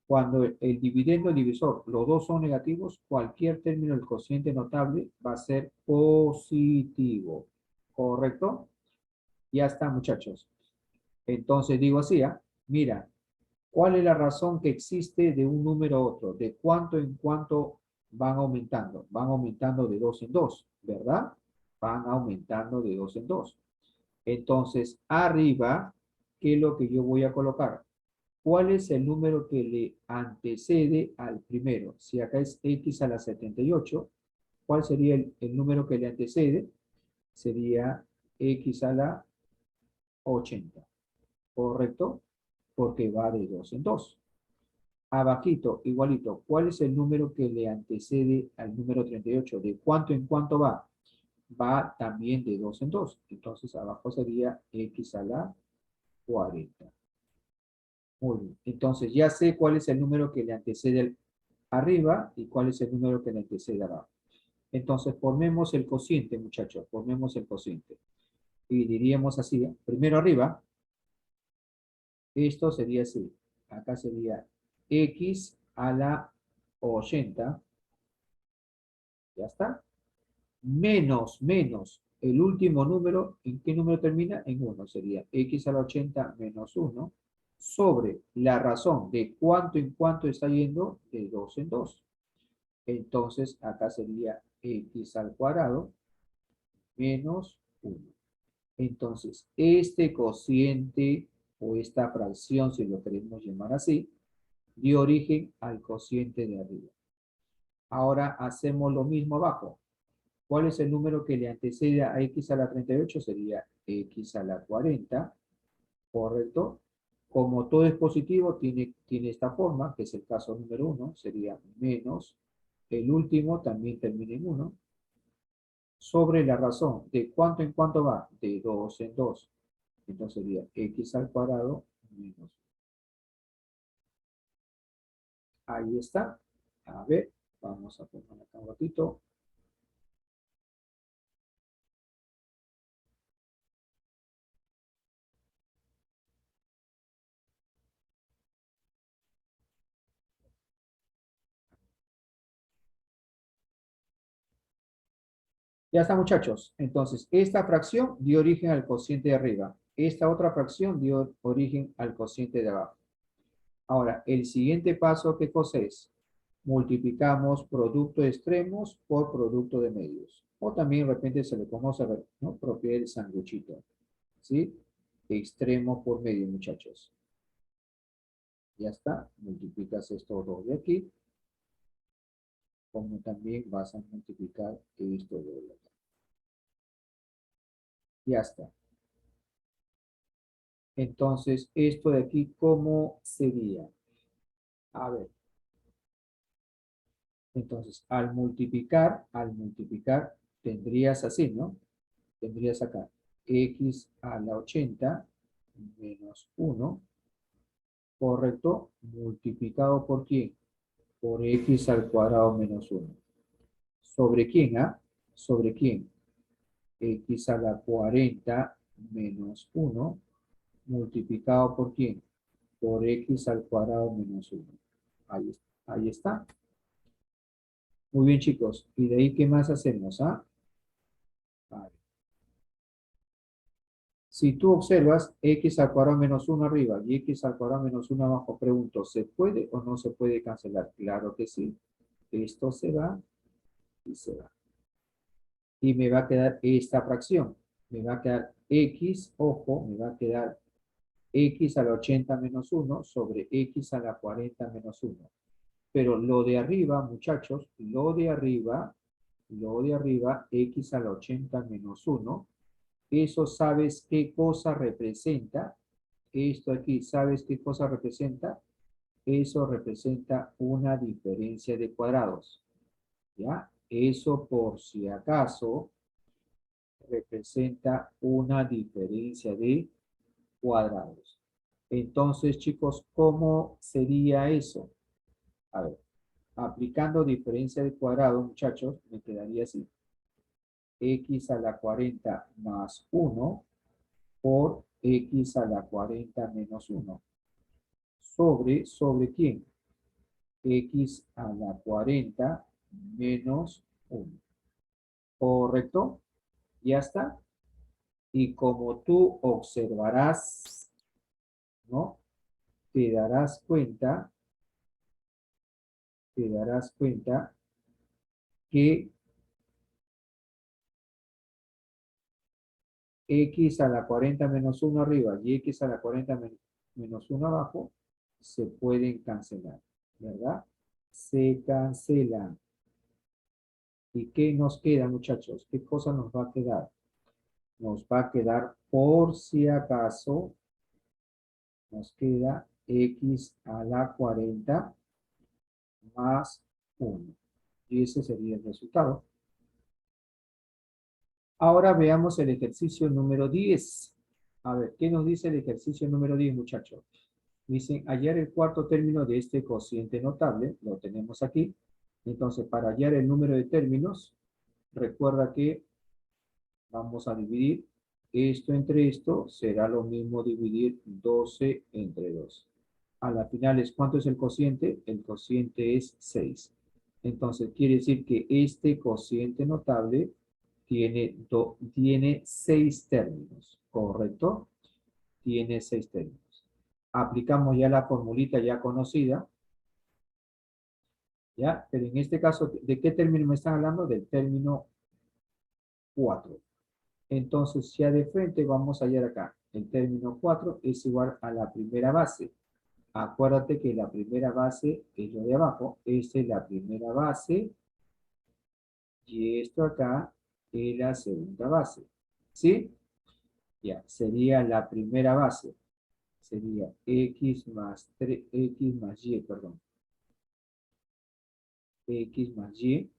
Cuando el dividendo divisor, los dos son negativos, cualquier término del cociente notable va a ser positivo. ¿Correcto? Ya está, muchachos. Entonces digo así, ¿ah? Mira, ¿cuál es la razón que existe de un número a otro? De cuánto en cuánto van aumentando. Van aumentando de 2 en 2, ¿verdad? van aumentando de 2 en 2. Entonces, arriba, ¿qué es lo que yo voy a colocar? ¿Cuál es el número que le antecede al primero? Si acá es x a la 78, ¿cuál sería el número que le antecede? Sería x a la 80, ¿correcto? Porque va de 2 en 2. Abajito, igualito, ¿cuál es el número que le antecede al número 38? ¿De cuánto en cuánto va? Va también de 2 en 2. Entonces, abajo sería x a la 40. Muy bien. Entonces, ya sé cuál es el número que le antecede arriba y cuál es el número que le antecede abajo. Entonces, formemos el cociente, muchachos. Formemos el cociente. Y diríamos así, ¿eh? Primero arriba, esto sería así. Acá sería x a la 80. Ya está. Menos el último número. ¿En qué número termina? En 1. Sería x a la 80 menos 1 sobre la razón de cuánto en cuánto está yendo de 2 en 2. Entonces, acá sería x al cuadrado menos 1. Entonces, este cociente o esta fracción, si lo queremos llamar así, dio origen al cociente de arriba. Ahora hacemos lo mismo abajo. ¿Cuál es el número que le antecede a x a la 38? Sería x a la 40, ¿correcto? Como todo es positivo, tiene esta forma, que es el caso número 1, sería menos. El último también termina en 1. Sobre la razón, ¿de cuánto en cuánto va? De 2 en 2. Entonces sería x al cuadrado menos. Ahí está. A ver, vamos a poner acá un ratito. Ya está, muchachos. Entonces, esta fracción dio origen al cociente de arriba. Esta otra fracción dio origen al cociente de abajo. Ahora, el siguiente paso, ¿qué cosa es? Multiplicamos producto de extremos por producto de medios. O también de repente se le conoce, ¿no? Propiedad del sanguchito. ¿Sí? Extremo por medio, muchachos. Ya está. Multiplicas esto dos de aquí. Como también vas a multiplicar esto de acá. Ya está. Entonces, esto de aquí, ¿cómo sería? A ver. Entonces, al multiplicar, tendrías así, ¿no? Tendrías acá x a la 80 menos 1, ¿correcto? Multiplicado por quién? Por x al cuadrado menos 1. ¿Sobre quién, ah? ¿Sobre quién? X a la 40 menos 1 multiplicado por quién? Por x al cuadrado menos 1. Ahí está. Muy bien, chicos. ¿Y de ahí qué más hacemos, ah? Vale. Si tú observas x al cuadrado menos 1 arriba y x al cuadrado menos 1 abajo, pregunto, ¿se puede o no se puede cancelar? Claro que sí. Esto se va y se va. Y me va a quedar esta fracción. Me va a quedar x, ojo, me va a quedar x a la 80 menos 1 sobre x a la 40 menos 1. Pero lo de arriba, muchachos, lo de arriba, x a la 80 menos 1, eso sabes qué cosa representa. Esto aquí, ¿sabes qué cosa representa? Eso representa una diferencia de cuadrados. ¿Ya? Eso por si acaso representa una diferencia de cuadrados. Entonces, chicos, ¿cómo sería eso? A ver, aplicando diferencia de cuadrado, muchachos, me quedaría así. X a la 40 más 1 por x a la 40 menos 1. ¿Sobre quién? X a la 40 menos 1. ¿Correcto? Ya está. Y como tú observarás, ¿no? Te darás cuenta, te darás cuenta que X a la 40 menos 1 arriba y X a la 40 menos 1 abajo, se pueden cancelar, ¿verdad? Se cancelan. ¿Y qué nos queda, muchachos? ¿Qué cosa nos va a quedar? Nos va a quedar, por si acaso, nos queda X a la 40 más 1. Y ese sería el resultado. Ahora veamos el ejercicio número 10. A ver, ¿qué nos dice el ejercicio número 10, muchachos? Dicen, hallar el cuarto término de este cociente notable. Lo tenemos aquí. Entonces, para hallar el número de términos, recuerda que vamos a dividir esto entre esto. Será lo mismo dividir 12 entre 2. A la final, ¿cuánto es el cociente? El cociente es 6. Entonces, quiere decir que este cociente notable tiene 6 términos, ¿correcto? Tiene 6 términos. Aplicamos ya la formulita ya conocida, ¿ya? Pero en este caso, ¿de qué término me están hablando? Del término 4. Entonces, ya de frente vamos a hallar acá. El término 4 es igual a la primera base. Acuérdate que la primera base es lo de abajo. Esta es la primera base. Y esto acá es la segunda base. ¿Sí? Ya, sería la primera base. Sería x más 3, x más y, perdón. X más y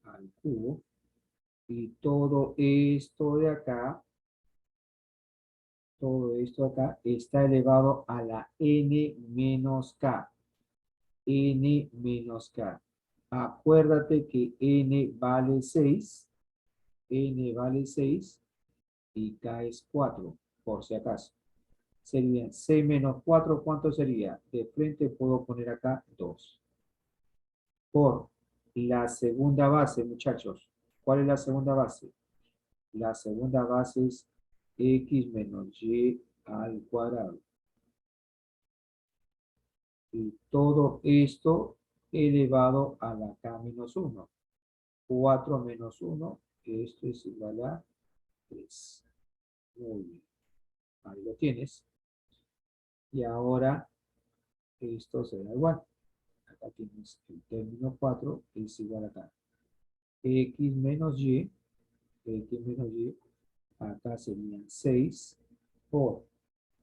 al cubo. Y todo esto de acá está elevado a la n menos k. N menos k. Acuérdate que n vale 6. N vale 6 y k es 4, por si acaso. Sería 6 menos 4, ¿cuánto sería? De frente puedo poner acá 2. Por la segunda base, muchachos. ¿Cuál es la segunda base? La segunda base es x menos y al cuadrado. Y todo esto elevado a la k menos 1. 4 menos 1, esto es igual a 3. Muy bien. Ahí lo tienes. Y ahora esto será igual. Acá tienes el término 4 es igual a acá. X menos y, acá serían 6 por,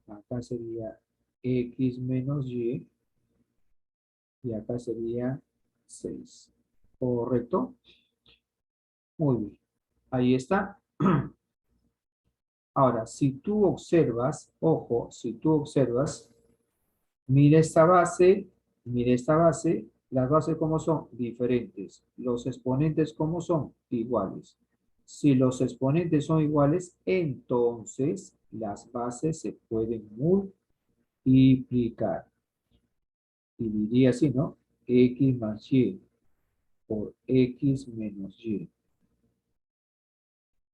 acá sería x menos y acá sería 6. ¿Correcto? Muy bien. Ahí está. Ahora, si tú observas, ojo, si tú observas, mira esta base, las bases como son diferentes, los exponentes como son iguales. Si los exponentes son iguales, entonces las bases se pueden multiplicar. Y diría así, ¿no? X más y por x menos y.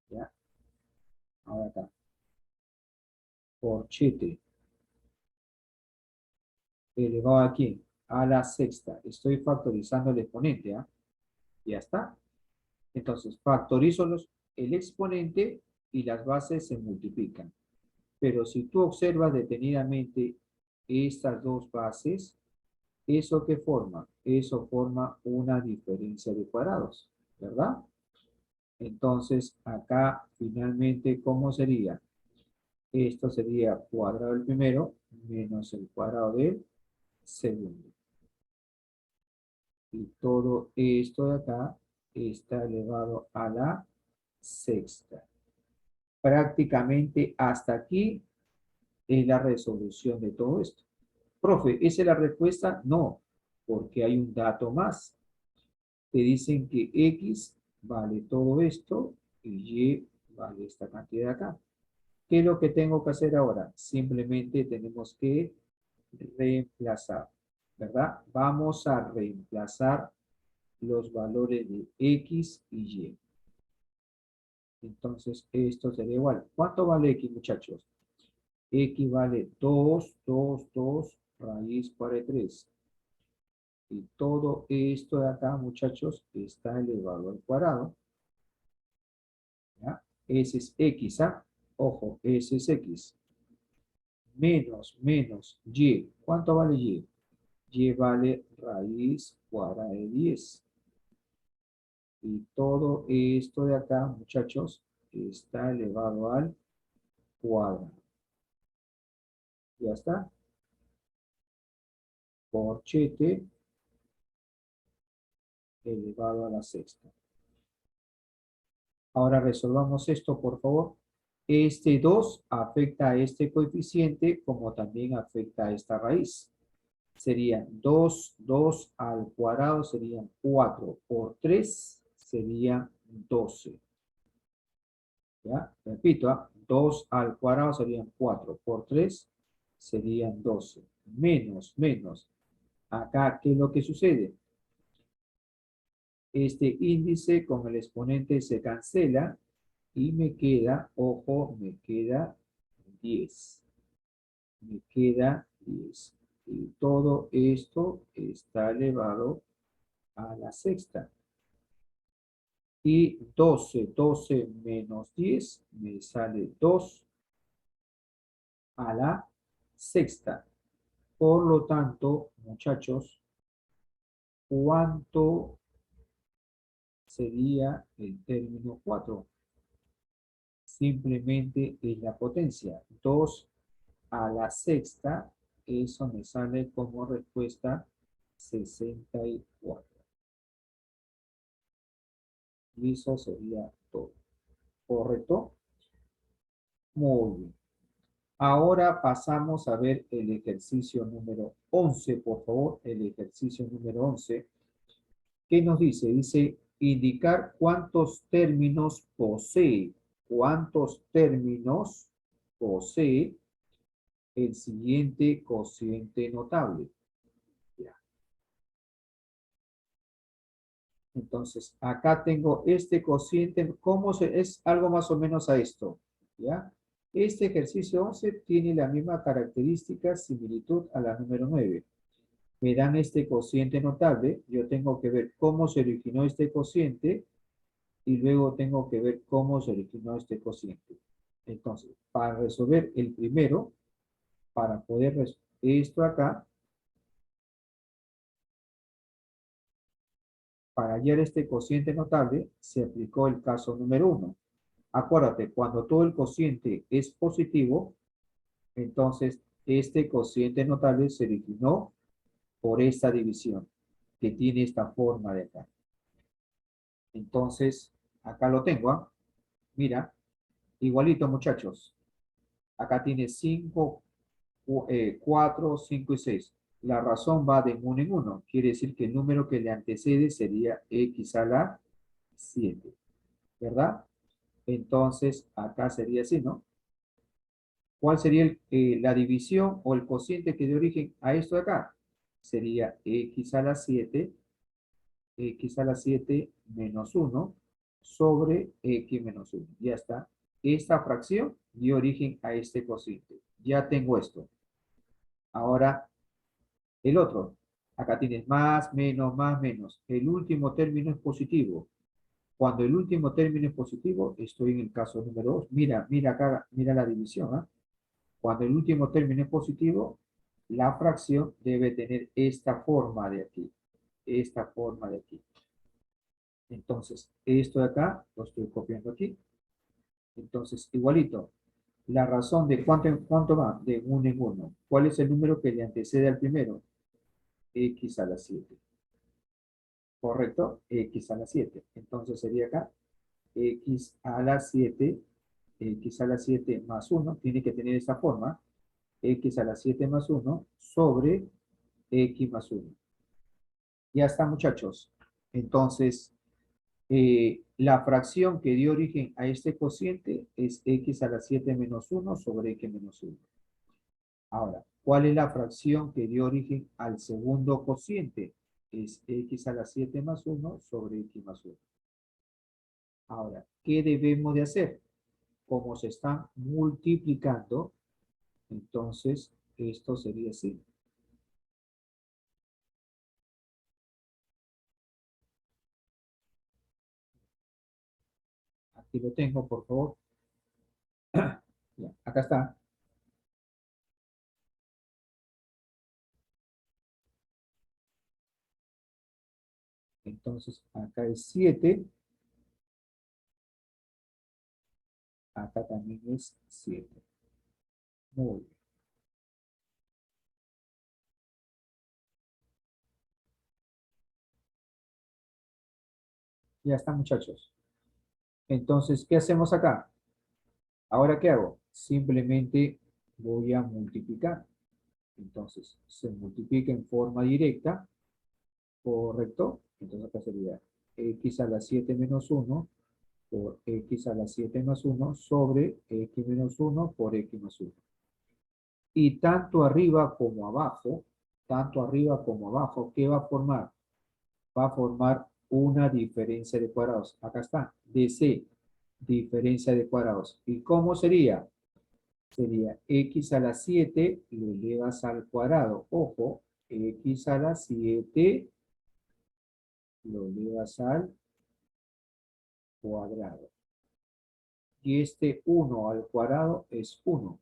¿Ya? Ahora acá. Por 7 elevado a quién? A la sexta. Estoy factorizando el exponente, ¿ah? Ya está. Entonces, factorizo el exponente y las bases se multiplican. Pero si tú observas detenidamente estas dos bases, ¿eso qué forma? Eso forma una diferencia de cuadrados, ¿verdad? Entonces, acá finalmente, ¿cómo sería? Esto sería cuadrado del primero menos el cuadrado del segundo. Y todo esto de acá está elevado a la sexta. Prácticamente hasta aquí es la resolución de todo esto. Profe, ¿esa es la respuesta? No, porque hay un dato más. Te dicen que X vale todo esto y Y vale esta cantidad acá. ¿Qué es lo que tengo que hacer ahora? Simplemente tenemos que reemplazar, ¿verdad? Vamos a reemplazar los valores de X y Y. Entonces, esto sería igual. ¿Cuánto vale X, muchachos? X vale 2, 2, 2, raíz 43. Y todo esto de acá, muchachos, está elevado al cuadrado. ¿ya? Ese es X, ¿ah? Ojo, ese es X. Menos Y. ¿Cuánto vale Y? Y vale raíz cuadrada de 10. Y todo esto de acá, muchachos, está elevado al cuadrado. Ya está. Corchete elevado a la sexta. Ahora resolvamos esto, por favor. Este 2 afecta a este coeficiente como también afecta a esta raíz. Serían 2 al cuadrado serían 4 por 3 serían 12. ¿Ya? Repito, 2 al cuadrado serían 4 por 3 serían 12. Menos. Acá, ¿qué es lo que sucede? Este índice con el exponente se cancela y me queda, ojo, me queda 10. Me queda 10. Y todo esto está elevado a la sexta. Y 12 menos 10 me sale 2 a la sexta. Por lo tanto, muchachos, ¿cuánto sería el término 4? Simplemente es la potencia. 2 a la sexta, eso me sale como respuesta 64. Y eso sería todo. ¿Correcto? Muy bien. Ahora pasamos a ver el ejercicio número 11, por favor, el ejercicio número 11. ¿Qué nos dice? Dice indicar cuántos términos posee. ¿Cuántos términos posee el siguiente cociente notable? Ya. Entonces, acá tengo este cociente. ¿Cómo se, es algo más o menos a esto? ¿Ya? Este ejercicio 11 tiene la misma característica, similitud a la número 9. Me dan este cociente notable. Yo tengo que ver cómo se originó este cociente y luego tengo que ver cómo se originó este cociente. Entonces, para resolver el primero, para poder resolver esto acá, para hallar este cociente notable, se aplicó el caso número 1. Acuérdate, cuando todo el cociente es positivo, entonces este cociente notable se originó por esta división, que tiene esta forma de acá. Entonces, acá lo tengo, ¿ah? Mira, igualito muchachos. Acá tiene 5, 4, 5 y 6. La razón va de 1 en 1. Quiere decir que el número que le antecede sería x a la 7. ¿Verdad? Entonces, acá sería así, ¿no? ¿Cuál sería la división o el cociente que dé origen a esto de acá? Sería x a la 7 menos 1 sobre x menos 1. Ya está. Esta fracción dio origen a este cociente. Ya tengo esto. Ahora, el otro. Acá tienes más, menos. El último término es positivo. Cuando el último término es positivo, estoy en el caso número 2. Mira acá, mira la división, ¿ah? Cuando el último término es positivo, la fracción debe tener esta forma de aquí. Esta forma de aquí. Entonces, esto de acá lo estoy copiando aquí. Entonces, igualito. La razón de cuánto va, de 1 en 1. ¿Cuál es el número que le antecede al primero? X a la 7. ¿Correcto? X a la 7. Entonces sería acá X a la 7. X a la 7 más 1. Tiene que tener esta forma. X a la 7 más 1 sobre X más 1. Ya está, muchachos. Entonces, la fracción que dio origen a este cociente es x a la 7 menos 1 sobre x menos 1. Ahora, ¿cuál es la fracción que dio origen al segundo cociente? Es x a la 7 más 1 sobre x más 1. Ahora, ¿qué debemos de hacer? Como se están multiplicando, entonces esto sería así. Aquí lo tengo, por favor. Ya, acá está. Entonces, acá es 7. Acá también es 7. Muy bien. Ya está, muchachos. Entonces, ¿qué hacemos acá? Ahora, ¿qué hago? Simplemente voy a multiplicar. Entonces, se multiplica en forma directa, ¿correcto? Entonces, acá sería x a la 7 menos 1 por x a la 7 más 1 sobre x menos 1 por x más 1. Y tanto arriba como abajo, ¿qué va a formar? Va a formar una diferencia de cuadrados. Acá está, DC, diferencia de cuadrados. ¿Y cómo sería? Sería x a la 7 lo elevas al cuadrado. Ojo, x a la 7 lo elevas al cuadrado. Y este 1 al cuadrado es 1,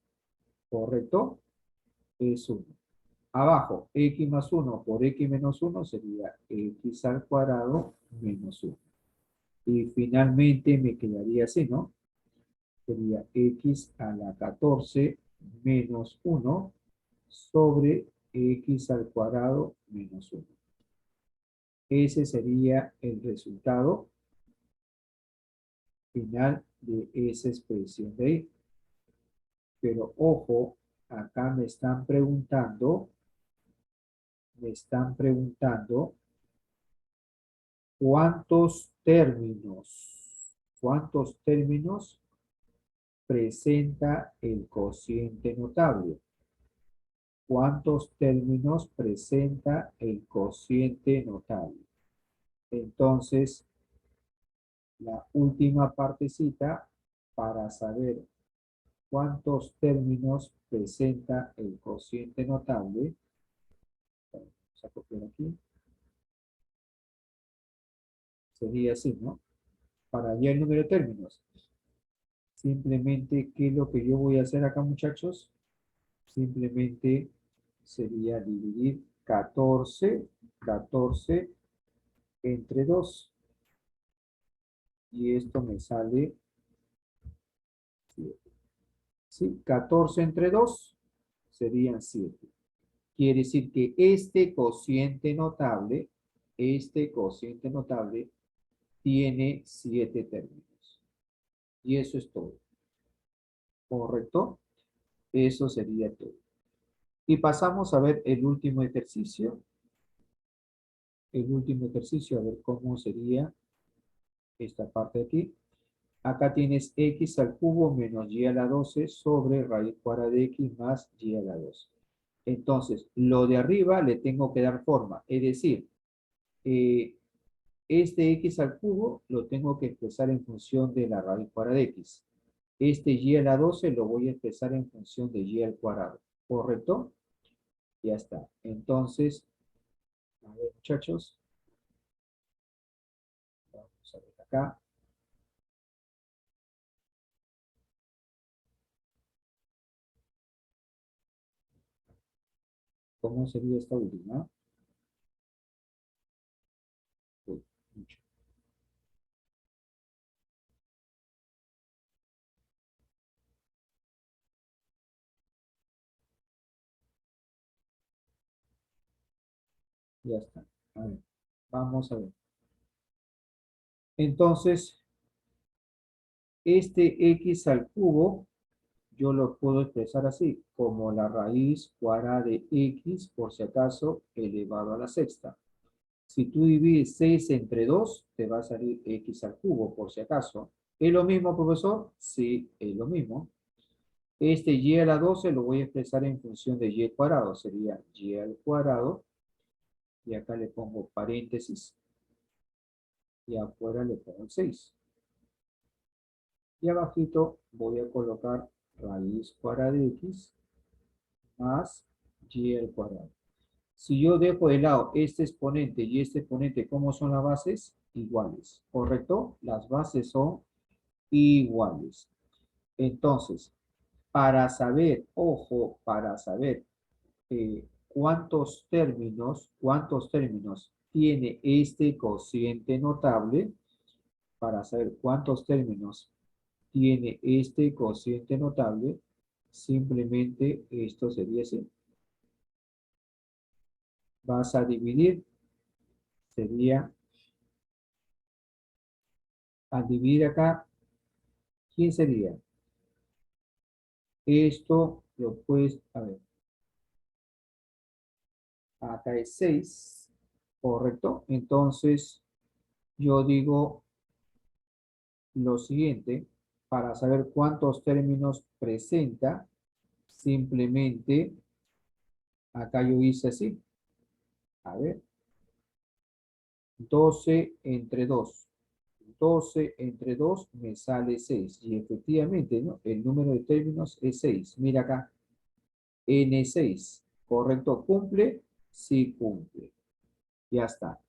¿correcto? Es 1. Abajo, x más 1 por x menos 1 sería x al cuadrado menos 1. Y finalmente me quedaría así, ¿no? Sería x a la 14 menos 1 sobre x al cuadrado menos 1. Ese sería el resultado final de esa expresión de ahí. Pero ojo, acá me están preguntando cuántos términos presenta el cociente notable. ¿Cuántos términos presenta el cociente notable? Entonces, la última partecita para saber cuántos términos presenta el cociente notable. Vamos a copiar aquí. Sería así, ¿no? Para hallar el número de términos. Simplemente, ¿qué es lo que yo voy a hacer acá, muchachos? Simplemente sería dividir 14 entre 2. Y esto me sale 7. ¿Sí? 14 entre 2 serían 7. Quiere decir que este cociente notable tiene 7 términos. Y eso es todo. ¿Correcto? Eso sería todo. Y pasamos a ver el último ejercicio. El último ejercicio, a ver cómo sería esta parte de aquí. Acá tienes x al cubo menos y a la 12 sobre raíz cuadrada de x más y a la 12. Entonces, lo de arriba le tengo que dar forma. Es decir, este x al cubo lo tengo que expresar en función de la raíz cuadrada de x. Este y a la 12 lo voy a expresar en función de y al cuadrado. ¿Correcto? Ya está. Entonces, a ver, muchachos. Vamos a ver acá. ¿Cómo sería esta última? Uy, mucho. Ya está. A ver, vamos a ver. Entonces, este x al cubo, yo lo puedo expresar así, como la raíz cuadrada de x, por si acaso, elevado a la sexta. Si tú divides 6 entre 2, te va a salir x al cubo, por si acaso. ¿Es lo mismo, profesor? Sí, es lo mismo. Este y a la 12 lo voy a expresar en función de y al cuadrado. Sería y al cuadrado. Y acá le pongo paréntesis. Y afuera le pongo el 6. Y abajito voy a colocar raíz cuadrada de x más y al cuadrado. Si yo dejo de lado este exponente y este exponente, ¿cómo son las bases? Iguales, ¿correcto? Las bases son iguales. Entonces, para saber, ojo, para saber cuántos términos tiene este cociente notable, para saber cuántos términos tiene este cociente notable, simplemente esto sería así. Vas a dividir, sería, al dividir acá, ¿quién sería? Esto lo puedes, a ver, acá es 6, ¿correcto? Entonces, yo digo lo siguiente, para saber cuántos términos presenta, simplemente, acá yo hice así, a ver, 12 entre 2. 12 entre 2 me sale 6. Y efectivamente, ¿no? El número de términos es 6. Mira acá, N6. ¿Correcto? ¿Cumple? Sí cumple. Ya está.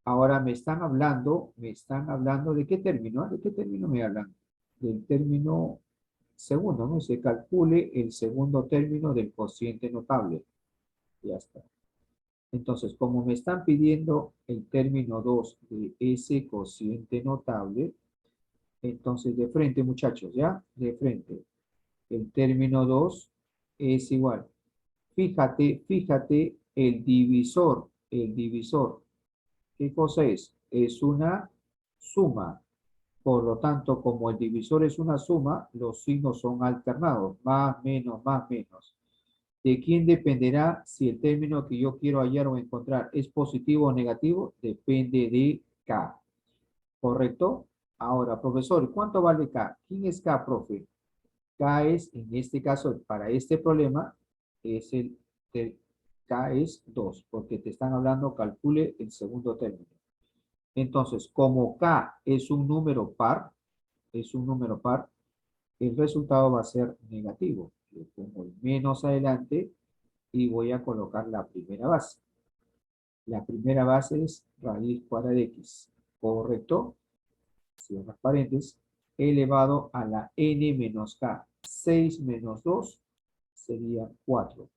Ahora me están hablando de qué término, ¿ah? ¿De qué término me hablan? Del término segundo, ¿no? Se calcule el segundo término del cociente notable. Ya está. Entonces, como me están pidiendo el término 2 de ese cociente notable, entonces de frente, muchachos, ¿ya? De frente. El término 2 es igual. Fíjate, el divisor, ¿qué cosa es? Es una suma. Por lo tanto, como el divisor es una suma, los signos son alternados, más, menos, más, menos. ¿De quién dependerá si el término que yo quiero hallar o encontrar es positivo o negativo? Depende de K. ¿Correcto? Ahora, profesor, ¿cuánto vale K? ¿Quién es K, profe? K es, en este caso, para este problema, es K es 2, porque te están hablando, calcule el segundo término. Entonces, como K es un número par, el resultado va a ser negativo. Le pongo el menos adelante y voy a colocar la primera base. La primera base es raíz cuadrada de x, ¿correcto? Cierra paréntesis, elevado a la n menos k. 6 menos 2 sería 4.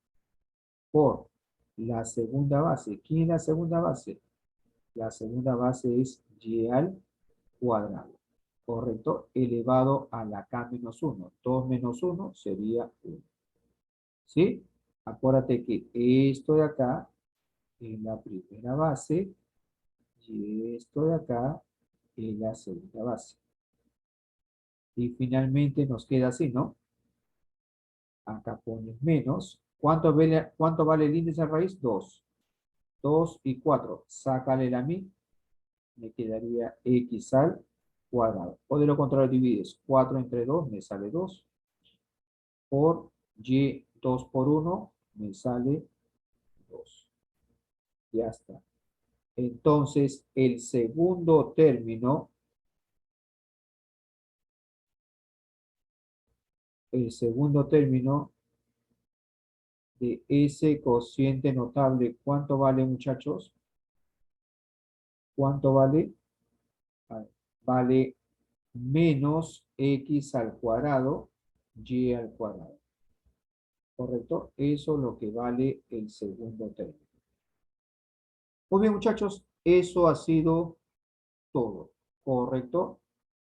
Por la segunda base. ¿Quién es la segunda base? La segunda base es y al cuadrado. ¿Correcto? Elevado a la k menos 1. 2 menos 1 sería 1. ¿Sí? Acuérdate que esto de acá es la primera base y esto de acá es la segunda base. Y finalmente nos queda así, ¿no? Acá pones menos. ¿Cuánto vale el índice de raíz? 2. 2 y 4. Sácale la mi. Me quedaría x al cuadrado. O de lo contrario divides. 4 entre 2 me sale 2. Por y 2 por 1 me sale 2. Ya está. Entonces, el segundo término de ese cociente notable, ¿cuánto vale, muchachos? ¿Cuánto vale? Vale menos x al cuadrado, y al cuadrado. ¿Correcto? Eso es lo que vale el segundo término. Muy bien, muchachos, eso ha sido todo. ¿Correcto?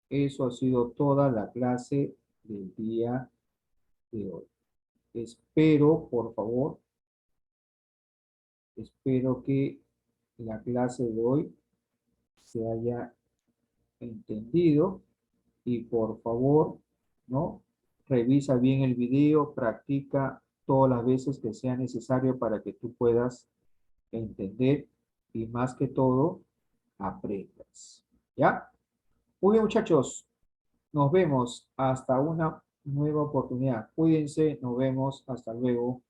Eso ha sido toda la clase del día de hoy. Espero, por favor, espero que la clase de hoy se haya entendido y por favor, ¿no? Revisa bien el video, practica todas las veces que sea necesario para que tú puedas entender y más que todo, aprendas. ¿Ya? Muy bien, muchachos. Nos vemos hasta una nueva oportunidad. Cuídense. Nos vemos. Hasta luego.